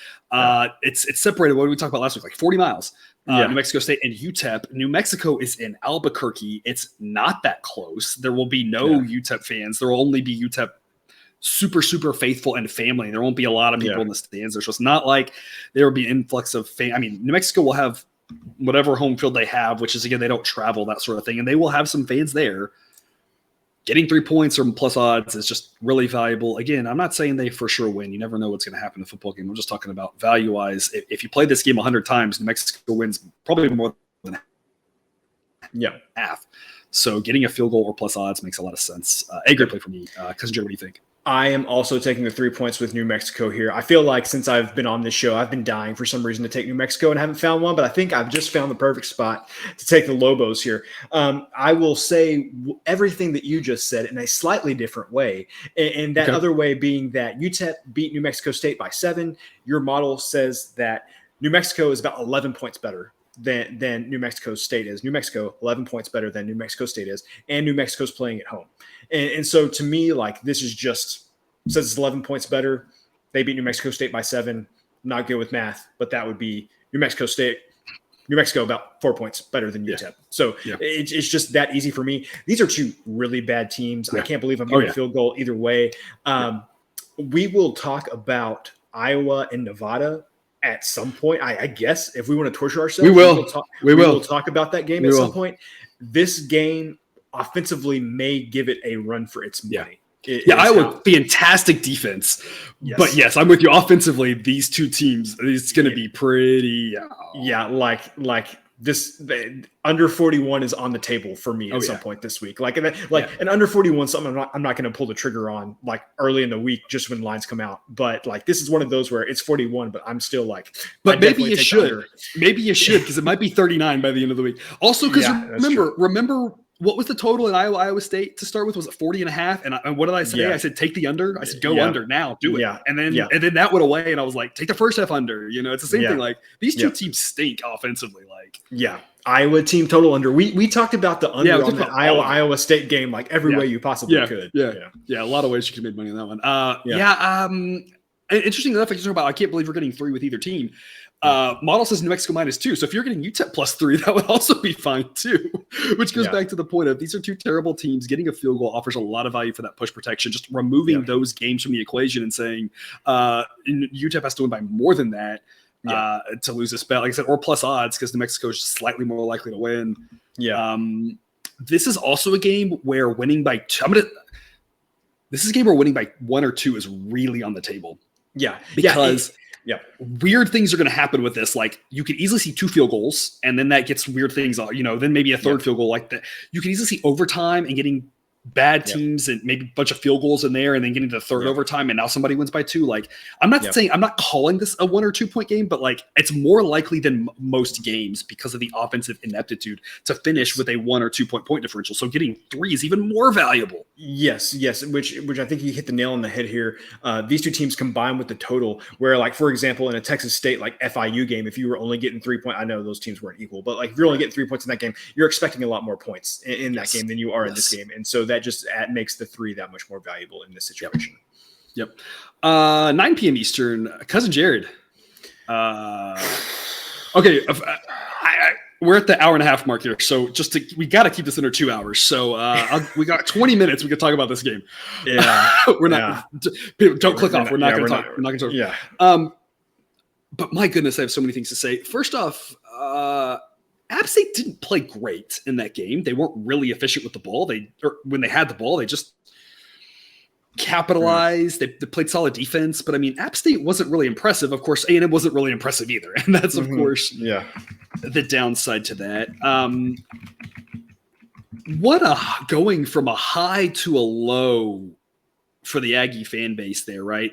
It's separated. What did we talk about last week? Like 40 miles. New Mexico State and UTEP. New Mexico is in Albuquerque. It's not that close. There will be no UTEP fans. There will only be UTEP super, super faithful and family. There won't be a lot of people in the stands. So it's not like there will be an influx of fans. I mean, New Mexico will have whatever home field they have, which is, again, they don't travel, that sort of thing. And they will have some fans there. Getting 3 points or plus odds is just really valuable. Again, I'm not saying they for sure win. You never know what's going to happen in a football game. I'm just talking about value-wise. If you play this game 100 times, New Mexico wins probably more than half. So getting a field goal or plus odds makes a lot of sense. A great play for me. Cousin Joe, what do you think? I am also taking the 3 points with New Mexico here. I feel like since I've been on this show, I've been dying for some reason to take New Mexico and haven't found one, but I think I've just found the perfect spot to take the Lobos here. I will say everything that you just said in a slightly different way, and that other way being that UTEP beat New Mexico State by 7. Your model says that New Mexico is about 11 points better than New Mexico State is. New Mexico, 11 points better than New Mexico State is, and New Mexico's playing at home. And so to me, like, this is just, says it's 11 points better. They beat New Mexico State by 7. Not good with math, but that would be New Mexico about 4 points better than UTEP. So it's just that easy for me. These are two really bad teams. I can't believe I'm getting a field goal either way. We will talk about Iowa and Nevada at some point. I guess if we want to torture ourselves, we will talk about that game at some point. This game offensively may give it a run for its money. Iowa, fantastic defense. Yes. But yes, I'm with you. Offensively, these two teams, it's going to be pretty. Like this under 41 is on the table for me at some point this week. And under 41, something I'm not going to pull the trigger on like early in the week just when lines come out. But like this is one of those where it's 41, but I'm still like. But maybe you should. Maybe you should because it might be 39 by the end of the week. Also, because remember. What was the total in Iowa State to start with? Was it 40.5? And what did I say? I said, take the under. I said, go under now, do it. And then that went away. And I was like, take the first half under. It's the same thing. Like these two teams stink offensively. Iowa team total under. We talked about the under on the Iowa State game, like every way you possibly could. A lot of ways you could make money on that one. Interesting enough, I can't believe we're getting 3 with either team. Model says New Mexico -2. So if you're getting UTEP +3, that would also be fine too, which goes back to the point of these are two terrible teams. Getting a field goal offers a lot of value for that push protection. Just removing those games from the equation and saying UTEP has to win by more than that to lose this bet. Like I said, or plus odds because New Mexico is just slightly more likely to win. This is also a game where winning by this is a game where winning by 1 or 2 is really on the table. Because weird things are going to happen with this. Like you could easily see 2 field goals and then that gets weird things, then maybe a third field goal like that. You can easily see overtime and getting bad teams and maybe a bunch of field goals in there and then getting to the third overtime and now somebody wins by 2. Like I'm not saying, I'm not calling this a 1 or 2 point game, but like it's more likely than most games because of the offensive ineptitude to finish with a 1 or 2 point differential. So getting 3 is even more valuable. Yes, which I think you hit the nail on the head here. These two teams combined with the total where like, for example, in a Texas State, like FIU game, if you were only getting 3 points, I know those teams weren't equal, but like if you're only getting 3 points in that game, you're expecting a lot more points in that game than you are in this game. And so that just makes the 3 that much more valuable in this situation. 9 p.m. Eastern, Cousin Jared. Okay. We're at the hour and a half mark here. So we got to keep this under 2 hours. So we got 20 minutes. We could talk about this game. We're not, people don't click off. We're not going to talk. We're not going to talk. But my goodness, I have so many things to say. First off, App State didn't play great in that game. They weren't really efficient with the ball. When they had the ball, they just capitalized. They played solid defense. But I mean, App State wasn't really impressive. Of course, A&M wasn't really impressive either. And that's, of course, the downside to that. Going from a high to a low for the Aggie fan base there, right?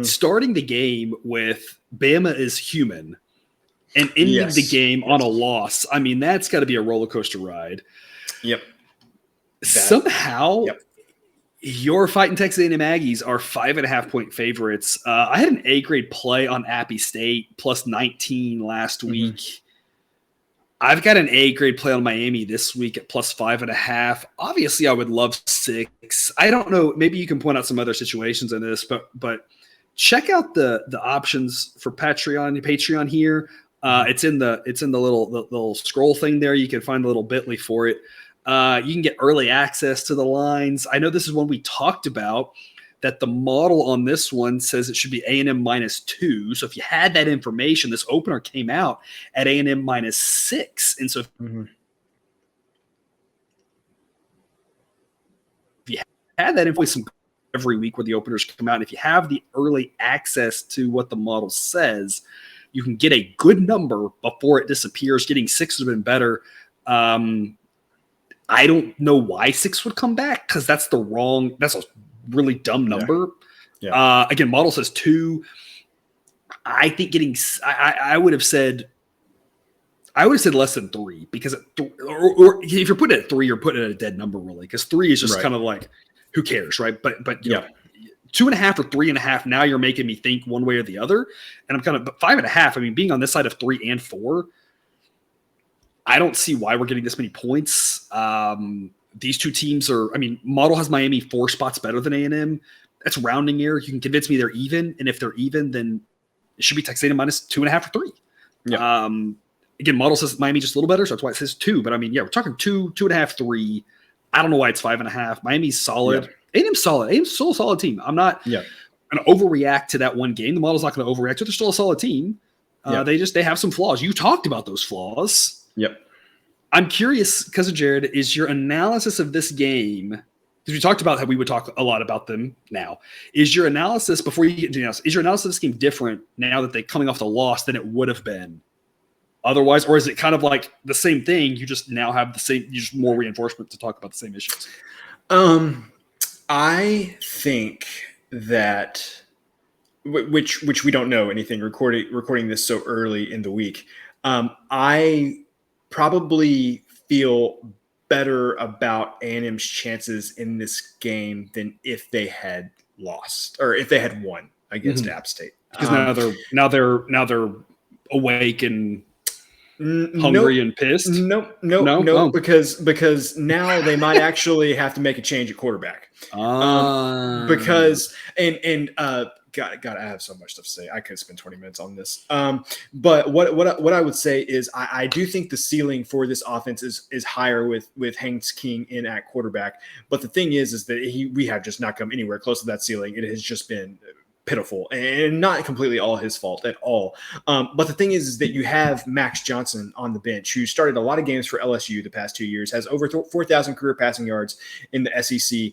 Starting the game with Bama is human. And ending the game on a loss. I mean, that's got to be a roller coaster ride. Somehow, your fighting Texas A&M Aggies are 5.5 point favorites. I had an A grade play on Appy State plus 19 last week. I've got an A grade play on Miami this week at plus 5.5. Obviously, I would love 6. I don't know. Maybe you can point out some other situations in this, but check out the options for Patreon here. It's in the little scroll thing there. You can find a little bit.ly for it. You can get early access to the lines. I know this is one we talked about, that the model on this one says it should be A&M -2. So if you had that information, this opener came out at A&M -6. And so if you had that information every week where the openers come out, and if you have the early access to what the model says, you can get a good number before it disappears. Getting 6 would have been better. I don't know why 6 would come back because that's a really dumb number. Again, model says 2. I think I would have said less than 3 because or if you're putting it at 3, you're putting it at a dead number really, because 3 is just kind of like, who cares, right? But you know, 2.5 or 3.5, now you're making me think one way or the other. And but 5.5, I mean, being on this side of 3 and 4, I don't see why we're getting this many points. These two teams model has Miami 4 spots better than A&M. That's rounding error. You can convince me they're even. And if they're even, then it should be Texas A&M -2.5 or 3. Yeah. Again, model says Miami just a little better, so that's why it says 2. But I mean, yeah, we're talking 2.5, 3. I don't know why it's 5.5. Miami's solid. A&M's solid. A&M's still a solid team. I'm not going to overreact to that one game. The model's not going to overreact to it. They're still a solid team. They have some flaws. You talked about those flaws. Yep. I'm curious, Cousin Jared, is your analysis of this game, because we talked about how we would talk a lot about them now, is your analysis, before you get into analysis, is your analysis of this game different now that they're coming off the loss than it would have been otherwise? Or is it kind of like the same thing, you just now have the same, you just more reinforcement to talk about the same issues? I think that, which we don't know anything, recording this so early in the week, I probably feel better about A&M's chances in this game than if they had lost or if they had won against App State. Because now they're awake and hungry and pissed. No, because now they might actually have to make a change at quarterback. Because God, I have so much stuff to say. I could spend 20 minutes on this. But what I would say is I do think the ceiling for this offense is higher with Haynes King in at quarterback. But the thing is that we have just not come anywhere close to that ceiling. It has just been pitiful and not completely all his fault at all. But the thing is that you have Max Johnson on the bench, who started a lot of games for LSU the past 2 years, has over 4,000 career passing yards in the SEC,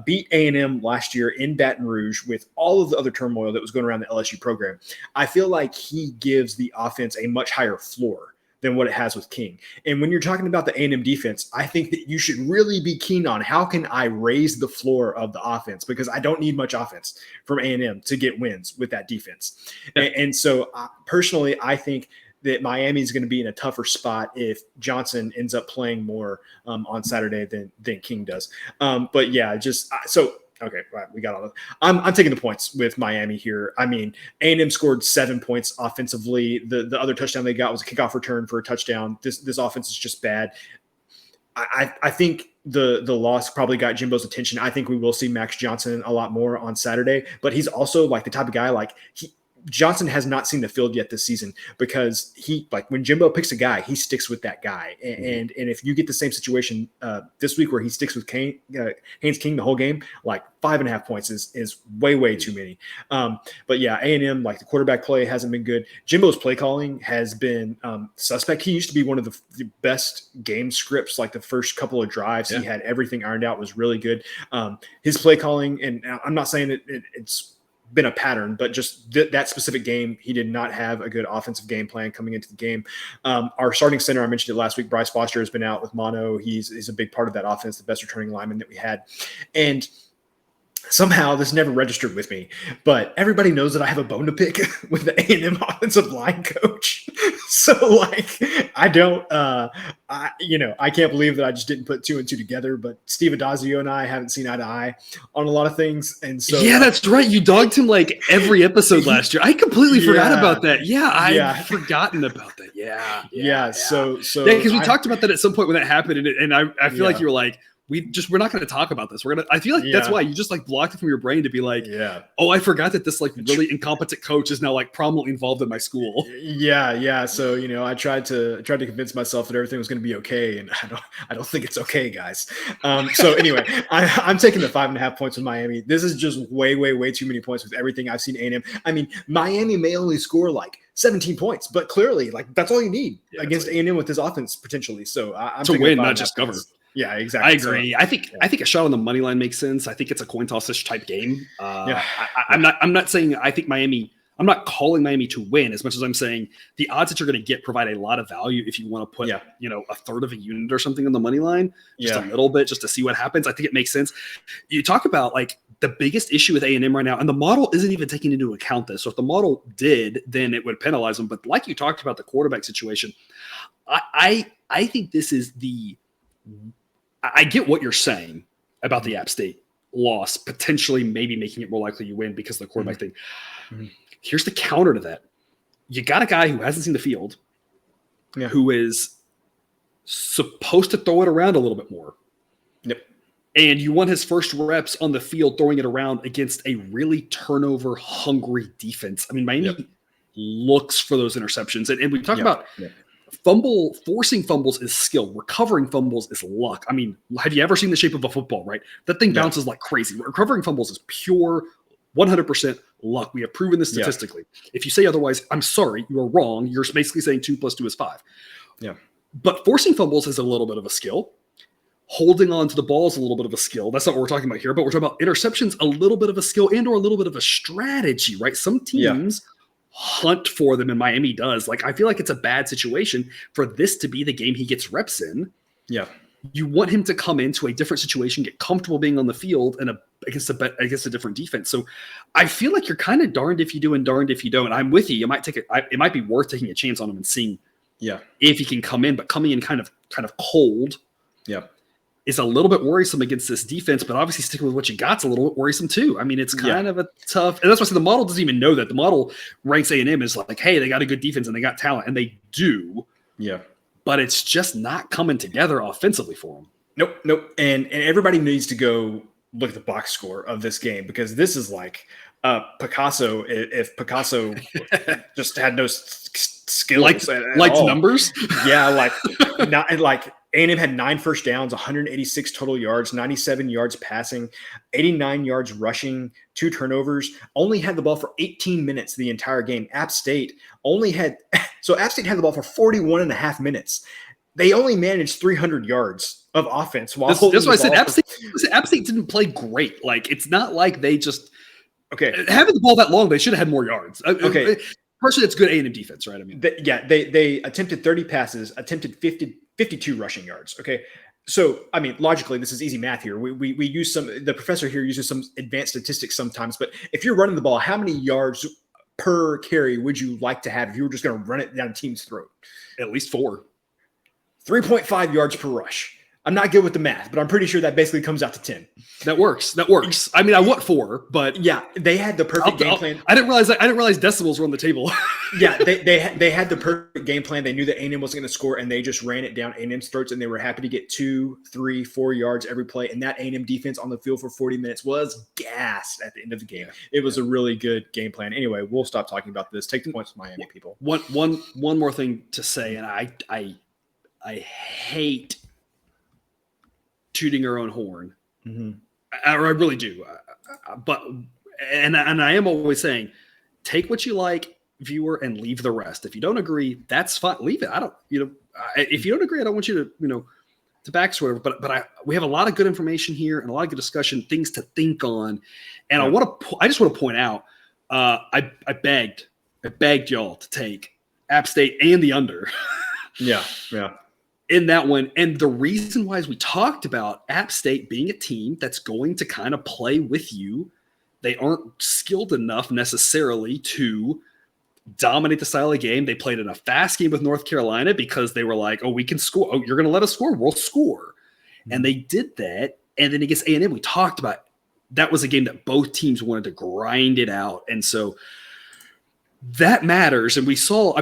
beat A&M last year in Baton Rouge with all of the other turmoil that was going around the LSU program. I feel like he gives the offense a much higher floor than what it has with King. And when you're talking about the A&M defense, I think that you should really be keen on how can I raise the floor of the offense, because I don't need much offense from A&M to get wins with that defense. And so personally, I think that Miami is going to be in a tougher spot if Johnson ends up playing more on Saturday than King does. But yeah, okay, right, we got all that. I'm taking the points with Miami here. I mean, A&M scored 7 points offensively. The other touchdown they got was a kickoff return for a touchdown. This offense is just bad. I think the loss probably got Jimbo's attention. I think we will see Max Johnson a lot more on Saturday, but he's also like the type of guy Johnson has not seen the field yet this season, because when Jimbo picks a guy, he sticks with that guy. And if you get the same situation this week where he sticks with Haynes King the whole game, 5.5 points is way too many. But yeah, A&M, the quarterback play hasn't been good. Jimbo's play calling has been suspect. He used to be one of the best game scripts, the first couple of drives. Yeah. He had everything ironed out, was really good. His play calling, and I'm not saying it's been a pattern, but just that specific game, he did not have a good offensive game plan coming into the game. Our starting center, I mentioned it last week, Bryce Foster, has been out with mono. He's a big part of that offense, the best returning lineman that we had. And somehow this never registered with me, but everybody knows that I have a bone to pick with the A&M offensive line coach. So I can't believe that I just didn't put 2 and 2 together, but Steve Adazio and I haven't seen eye to eye on a lot of things. And so, yeah, that's right. You dogged him every episode last year. I completely forgot about that. Yeah. I've forgotten about that. Yeah. So because we talked about that at some point when that happened. And I feel like you were like, we're not going to talk about this. I feel like that's why you just blocked it from your brain to be oh, I forgot that this really incompetent coach is now prominently involved in my school. Yeah. So, I tried to convince myself that everything was going to be okay. And I don't think it's okay, guys. So anyway, I'm taking the 5.5 points with Miami. This is just way too many points with everything I've seen A&M. I mean, Miami may only score 17 points, but clearly that's all you need against A&M with this offense potentially. So I'm to win, not just cover. Yeah, exactly. I agree. So, I think a shot on the money line makes sense. I think it's a coin toss-ish type game. I'm not saying I think Miami. I'm not calling Miami to win as much as I'm saying the odds that you're going to get provide a lot of value if you want to put a third of a unit or something on the money line, just a little bit, just to see what happens. I think it makes sense. You talk about the biggest issue with A&M right now, and the model isn't even taking into account this. So if the model did, then it would penalize them. But like you talked about the quarterback situation, I think this is I get what you're saying about the App State loss, potentially maybe making it more likely you win because of the quarterback thing. Mm-hmm. Here's the counter to that. You got a guy who hasn't seen the field, who is supposed to throw it around a little bit more. Yep. And you want his first reps on the field throwing it around against a really turnover-hungry defense. I mean, Miami looks for those interceptions. And we talk about forcing fumbles is skill. Recovering fumbles is luck. I mean, have you ever seen the shape of a football, right? That thing bounces like crazy. Recovering fumbles is pure 100% luck. We have proven this statistically. If you say otherwise, I'm sorry, you are wrong. You're basically saying 2 + 2 is 5. Yeah. But forcing fumbles is a little bit of a skill. Holding on to the ball is a little bit of a skill. That's not what we're talking about here, but we're talking about interceptions, a little bit of a skill and or a little bit of a strategy, right? Some teams hunt for them, and Miami does. Like, I feel like it's a bad situation for this to be the game he gets reps in. Yeah. You want him to come into a different situation, get comfortable being on the field and against a different defense. So I feel like you're kind of darned if you do and darned if you don't. I'm with you. You might it might be worth taking a chance on him and seeing if he can come in, but coming in kind of cold. Yeah. Is a little bit worrisome against this defense, but obviously sticking with what you got's a little bit worrisome too. I mean, it's kind of a tough, and that's why I said the model doesn't even know that. The model ranks A&M as like, hey, they got a good defense and they got talent, and they do. Yeah. But it's just not coming together offensively for them. Nope. And everybody needs to go look at the box score of this game, because this is like Picasso. If Picasso just had no skills, like numbers, like A&M had 9 first downs, 186 total yards, 97 yards passing, 89 yards rushing, 2 turnovers. Only had the ball for 18 minutes the entire game. App State had the ball for 41 and a half minutes. They only managed 300 yards of offense. That's why I said App State didn't play great. Like, it's not like they just having the ball that long. They should have had more yards. Personally, it's good A&M defense, right? I mean, they attempted 30 passes, attempted 52 rushing yards. Okay. So, I mean, logically, this is easy math here. We use the professor here uses some advanced statistics sometimes, but if you're running the ball, how many yards per carry would you like to have if you were just going to run it down a team's throat? At least 4. 3.5 yards per rush. I'm not good with the math, but I'm pretty sure that basically comes out to 10. That works. I mean, I want 4, but yeah, they had the perfect game plan. I didn't realize decimals were on the table. they had the perfect game plan. They knew that A&M wasn't going to score, and they just ran it down A&M's throats, and they were happy to get 2, 3, 4 yards every play. And that A&M defense on the field for 40 minutes was gassed at the end of the game. It was a really good game plan. Anyway, we'll stop talking about this. Take the points, Miami people. One more thing to say, and I hate tooting our own horn. Mm-hmm. I really do. But I am always saying, take what you like, viewer, and leave the rest. If you don't agree, that's fine. Leave it. If you don't agree, I don't want you to, to back swerve. But we have a lot of good information here and a lot of good discussion, things to think on. And I just want to point out, I begged y'all to take App State and the under. Yeah. In that one. And the reason why is we talked about App State being a team that's going to kind of play with you. They aren't skilled enough necessarily to dominate the style of game. They played in a fast game with North Carolina because they were like, oh, we can score. Oh, you're going to let us score? We'll score. Mm-hmm. And they did that. And then against A&M, we talked about that was a game that both teams wanted to grind it out. And so that matters. And we saw,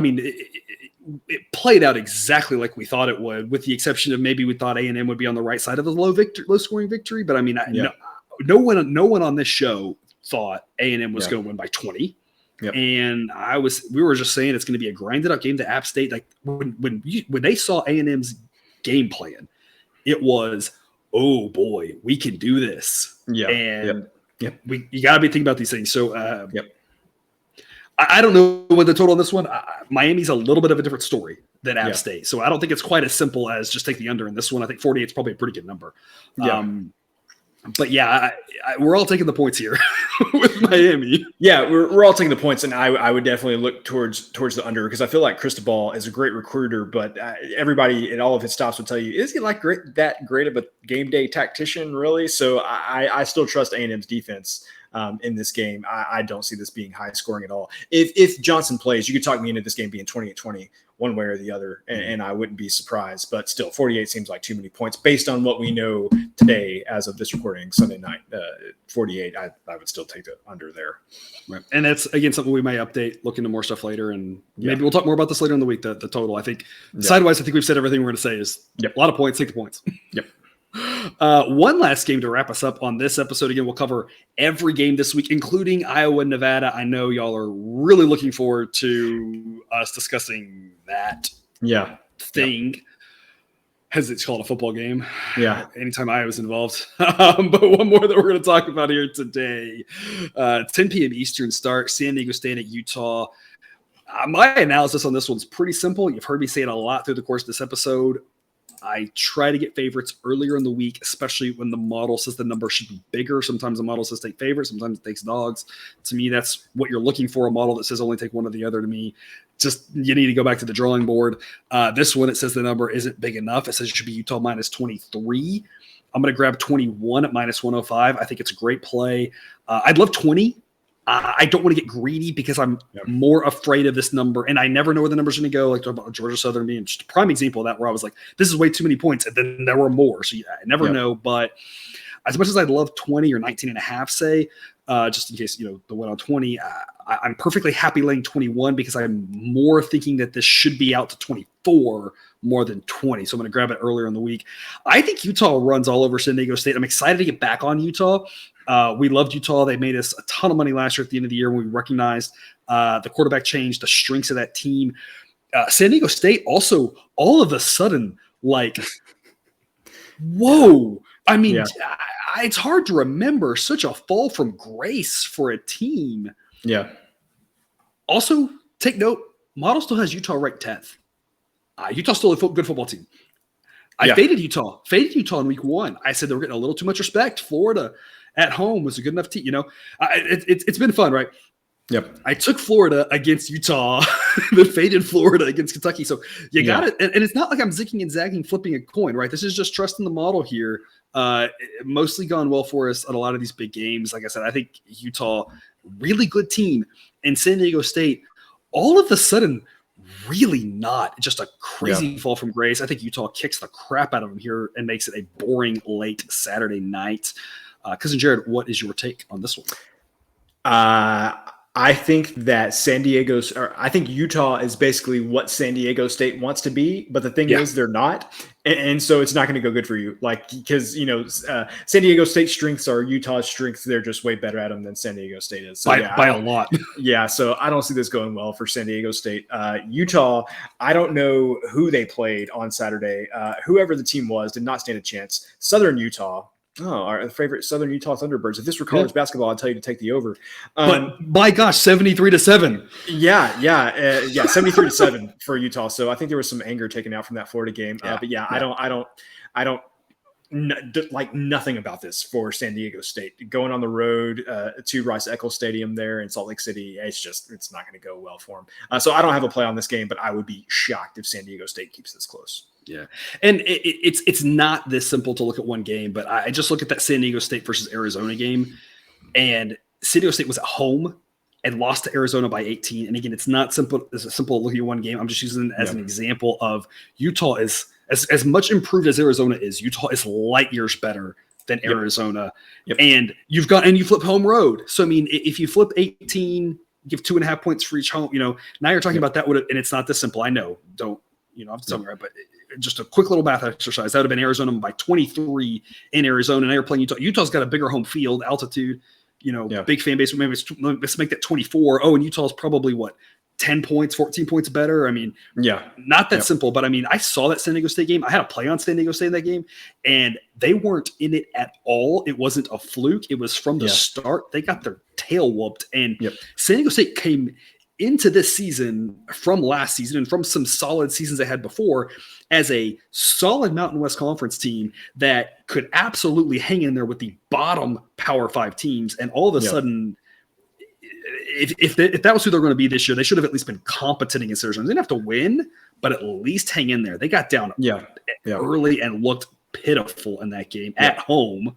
it played out exactly like we thought it would, with the exception of maybe we thought A&M would be on the right side of the low scoring victory. But no one on this show thought A&M was going to win by 20. Yep. And we were just saying it's going to be a grinded up game to App State. Like when they saw A&M's game plan, it was, oh boy, we can do this. Yeah. And you got to be thinking about these things. So, I don't know what the total on this one. Miami's a little bit of a different story than App State. So I don't think it's quite as simple as just take the under in this one. I think 48 is probably a pretty good number. Yeah. But we're all taking the points here with Miami. Yeah, we're all taking the points, and I would definitely look towards the under, because I feel like Cristobal is a great recruiter, but everybody at all of his stops will tell you, is he that great of a game day tactician, really? So I still trust A&M's defense in this game. I don't see this being high scoring at all. If Johnson plays, you could talk me into this game being 20-20 one way or the other, and I wouldn't be surprised. But still, 48 seems like too many points based on what we know today as of this recording Sunday night. 48, I would still take the under there. Right. And that's, again, something we may update, look into more stuff later, and maybe we'll talk more about this later in the week, the total. I think, sidewise, I think we've said everything we're going to say is a lot of points, take the points. Yep. One last game to wrap us up on this episode. Again, we'll cover every game this week, including Iowa and Nevada. I know y'all are really looking forward to us discussing that thing. Yep. As it's called a football game. Yeah. Anytime Iowa's involved. But one more that we're going to talk about here today. 10 p.m. Eastern start, San Diego State at Utah. My analysis on this one's pretty simple. You've heard me say it a lot through the course of this episode. I try to get favorites earlier in the week, especially when the model says the number should be bigger. Sometimes the model says take favorites. Sometimes it takes dogs. To me, that's what you're looking for. A model that says only take one or the other. To me, just you need to go back to the drawing board. This one, it says the number isn't big enough. It says it should be Utah minus 23. I'm going to grab 21 at minus 105. I think it's a great play. I'd love 20. I don't want to get greedy because I'm more afraid of this number, and I never know where the number's going to go. Like about Georgia Southern being just a prime example of that, where I was like, "This is way too many points," and then there were more. So I never know. But as much as I'd love 20 or 19.5, say, just in case the one on 20, I'm perfectly happy laying 21 because I'm more thinking that this should be out to 24 more than 20. So I'm going to grab it earlier in the week. I think Utah runs all over San Diego State. I'm excited to get back on Utah. We loved Utah. They made us a ton of money last year at the end of the year when we recognized the quarterback change, the strengths of that team. San Diego State also all of a sudden, like, whoa. I mean, it's hard to remember such a fall from grace for a team. Yeah. Also, take note, model still has Utah ranked 10th. Utah's still a good football team. I faded Utah in week 1. I said they were getting a little too much respect. Florida at home was a good enough team. It's been fun, right? Yep. I took Florida against Utah, then faded Florida against Kentucky. So you got it. And it's not like I'm zigging and zagging, flipping a coin, right? This is just trusting the model here. Mostly gone well for us on a lot of these big games. Like I said, I think Utah, really good team. And San Diego State, all of a sudden, really not. Just a crazy fall from grace. I think Utah kicks the crap out of them here and makes it a boring late Saturday night. Cousin Jared, what is your take on this one? I think that I think Utah is basically what San Diego State wants to be, but the thing is they're not. And so it's not going to go good for you. Like, because, San Diego State's strengths are Utah's strengths. They're just way better at them than San Diego State is. So, by a lot. So I don't see this going well for San Diego State. Utah, I don't know who they played on Saturday. Whoever the team was did not stand a chance. Southern Utah. Oh, our favorite Southern Utah Thunderbirds. If this were college basketball, I'd tell you to take the over. But my gosh, 73-7. 73-7 for Utah. So I think there was some anger taken out from that Florida game. I don't like nothing about this for San Diego State. Going on the road to Rice-Eccles Stadium there in Salt Lake City, it's not going to go well for them. So I don't have a play on this game, but I would be shocked if San Diego State keeps this close. Yeah. And it's not this simple to look at one game, but I just look at that San Diego State versus Arizona game, and San Diego State was at home and lost to Arizona by 18. And again, it's not simple. It's a simple looking at one game. I'm just using it as an example of Utah is as much improved as Arizona is. Utah is light years better than Arizona. And you flip home road. So, I mean, if you flip 18, give 2.5 points for each home, now you're talking about that. And it's not this simple. I know, don't, I'm telling you, right, but just a quick little math exercise. That would have been Arizona by 23 in Arizona. Now you're playing Utah. Utah's got a bigger home field, altitude, big fan base. Maybe let's make that 24. Oh, and Utah's probably 10 points, 14 points better. I mean, not that simple, but I mean, I saw that San Diego State game. I had a play on San Diego State in that game, and they weren't in it at all. It wasn't a fluke. It was from the start. They got their tail whooped, and San Diego State came into this season from last season and from some solid seasons they had before as a solid Mountain West Conference team that could absolutely hang in there with the bottom Power 5 teams. And all of a sudden, if that was who they're going to be this year, they should have at least been competent against Arizona. They didn't have to win, but at least hang in there. They got down early and looked pitiful in that game at home.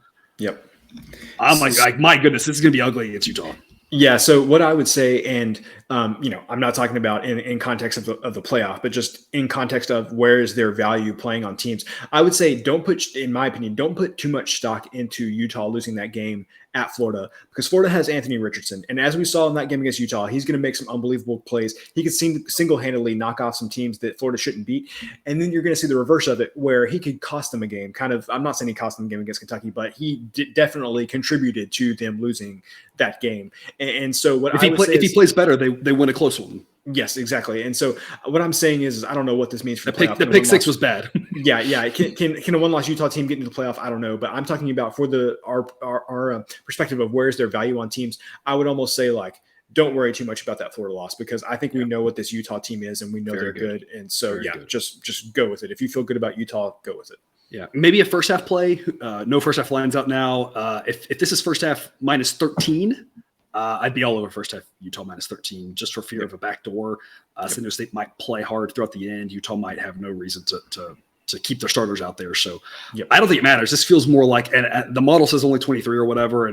I'm like, my goodness, this is going to be ugly against Utah. Yeah. So what I would say, and I'm not talking about in context of the playoff, but just in context of where is their value playing on teams. I would say in my opinion, don't put too much stock into Utah losing that game at Florida because Florida has Anthony Richardson. And as we saw in that game against Utah, he's going to make some unbelievable plays. He could single-handedly knock off some teams that Florida shouldn't beat. And then you're going to see the reverse of it where he could cost them a game. I'm not saying he cost them a game against Kentucky, but he definitely contributed to them losing that game. And so if he plays better, they win a close one. Yes, exactly. And so what I'm saying is I don't know what this means for the playoff. The pick six was bad. Yeah. Can a one-loss Utah team get into the playoff? I don't know. But I'm talking about for our perspective of where's their value on teams. I would almost say don't worry too much about that Florida loss because I think we know what this Utah team is and we know they're good. And so, just go with it. If you feel good about Utah, go with it. Yeah, maybe a first half play. No first half lines out now. If this is first half minus 13, I'd be all over first half Utah minus 13 just for fear of a backdoor. San Diego State might play hard throughout the end. Utah might have no reason to keep their starters out there. So I don't think it matters. This feels more like, and the model says only 23 or whatever,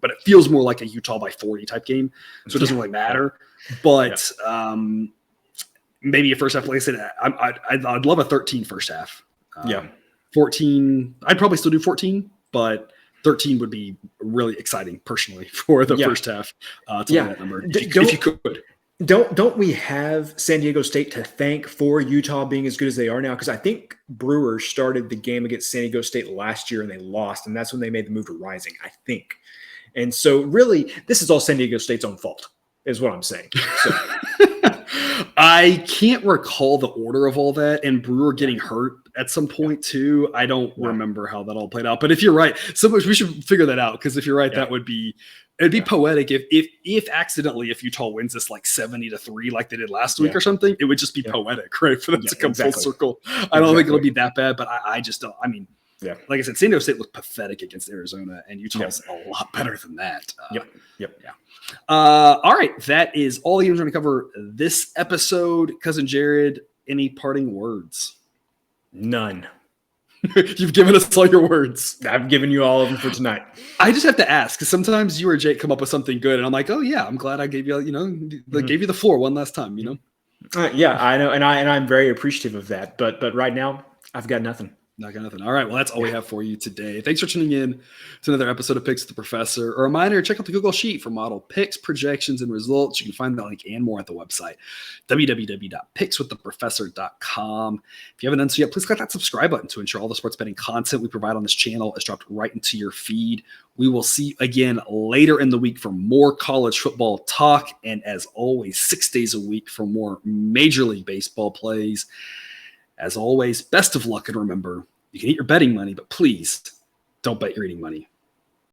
but it feels more like a Utah by 40 type game. So it doesn't really matter. But maybe a first half, like I said, I'd love a 13 first half. 14, I'd probably still do 14, but 13 would be really exciting personally for the first half to win that number if you could. Don't we have San Diego State to thank for Utah being as good as they are now? Because I think Brewers started the game against San Diego State last year and they lost, and that's when they made the move to Rising, I think. And so really, this is all San Diego State's own fault, is what I'm saying. So. I can't recall the order of all that, and Brewer getting hurt at some point too. I don't remember how that all played out. But if you're right, we should figure that out because if you're right, it'd be poetic if accidentally if Utah wins this 70-3 like they did last week or something, it would just be poetic, right? For them to come full circle. I don't think it'll be that bad, but I just don't. I mean, like I said, San Diego State looked pathetic against Arizona, and Utah's a lot better than that. All right, that is all the games we're going to cover this episode. Cousin Jared, any parting words? None. You've given us all your words. I've given you all of them for tonight. I just have to ask because sometimes you or Jake come up with something good, and I'm like, oh yeah, I'm glad I gave you, gave you the floor one last time, I know, and I'm very appreciative of that. But right now, I've got nothing. Not got nothing. All right. Well, that's all we have for you today. Thanks for tuning in to another episode of Picks with the Professor. A reminder, check out the Google Sheet for model picks, projections, and results. You can find that link and more at the website, www.pickswiththeprofessor.com. If you haven't done so yet, please click that subscribe button to ensure all the sports betting content we provide on this channel is dropped right into your feed. We will see you again later in the week for more college football talk. And as always, 6 days a week for more Major League Baseball plays. As always, best of luck, and remember, you can eat your betting money, but please don't bet your eating money.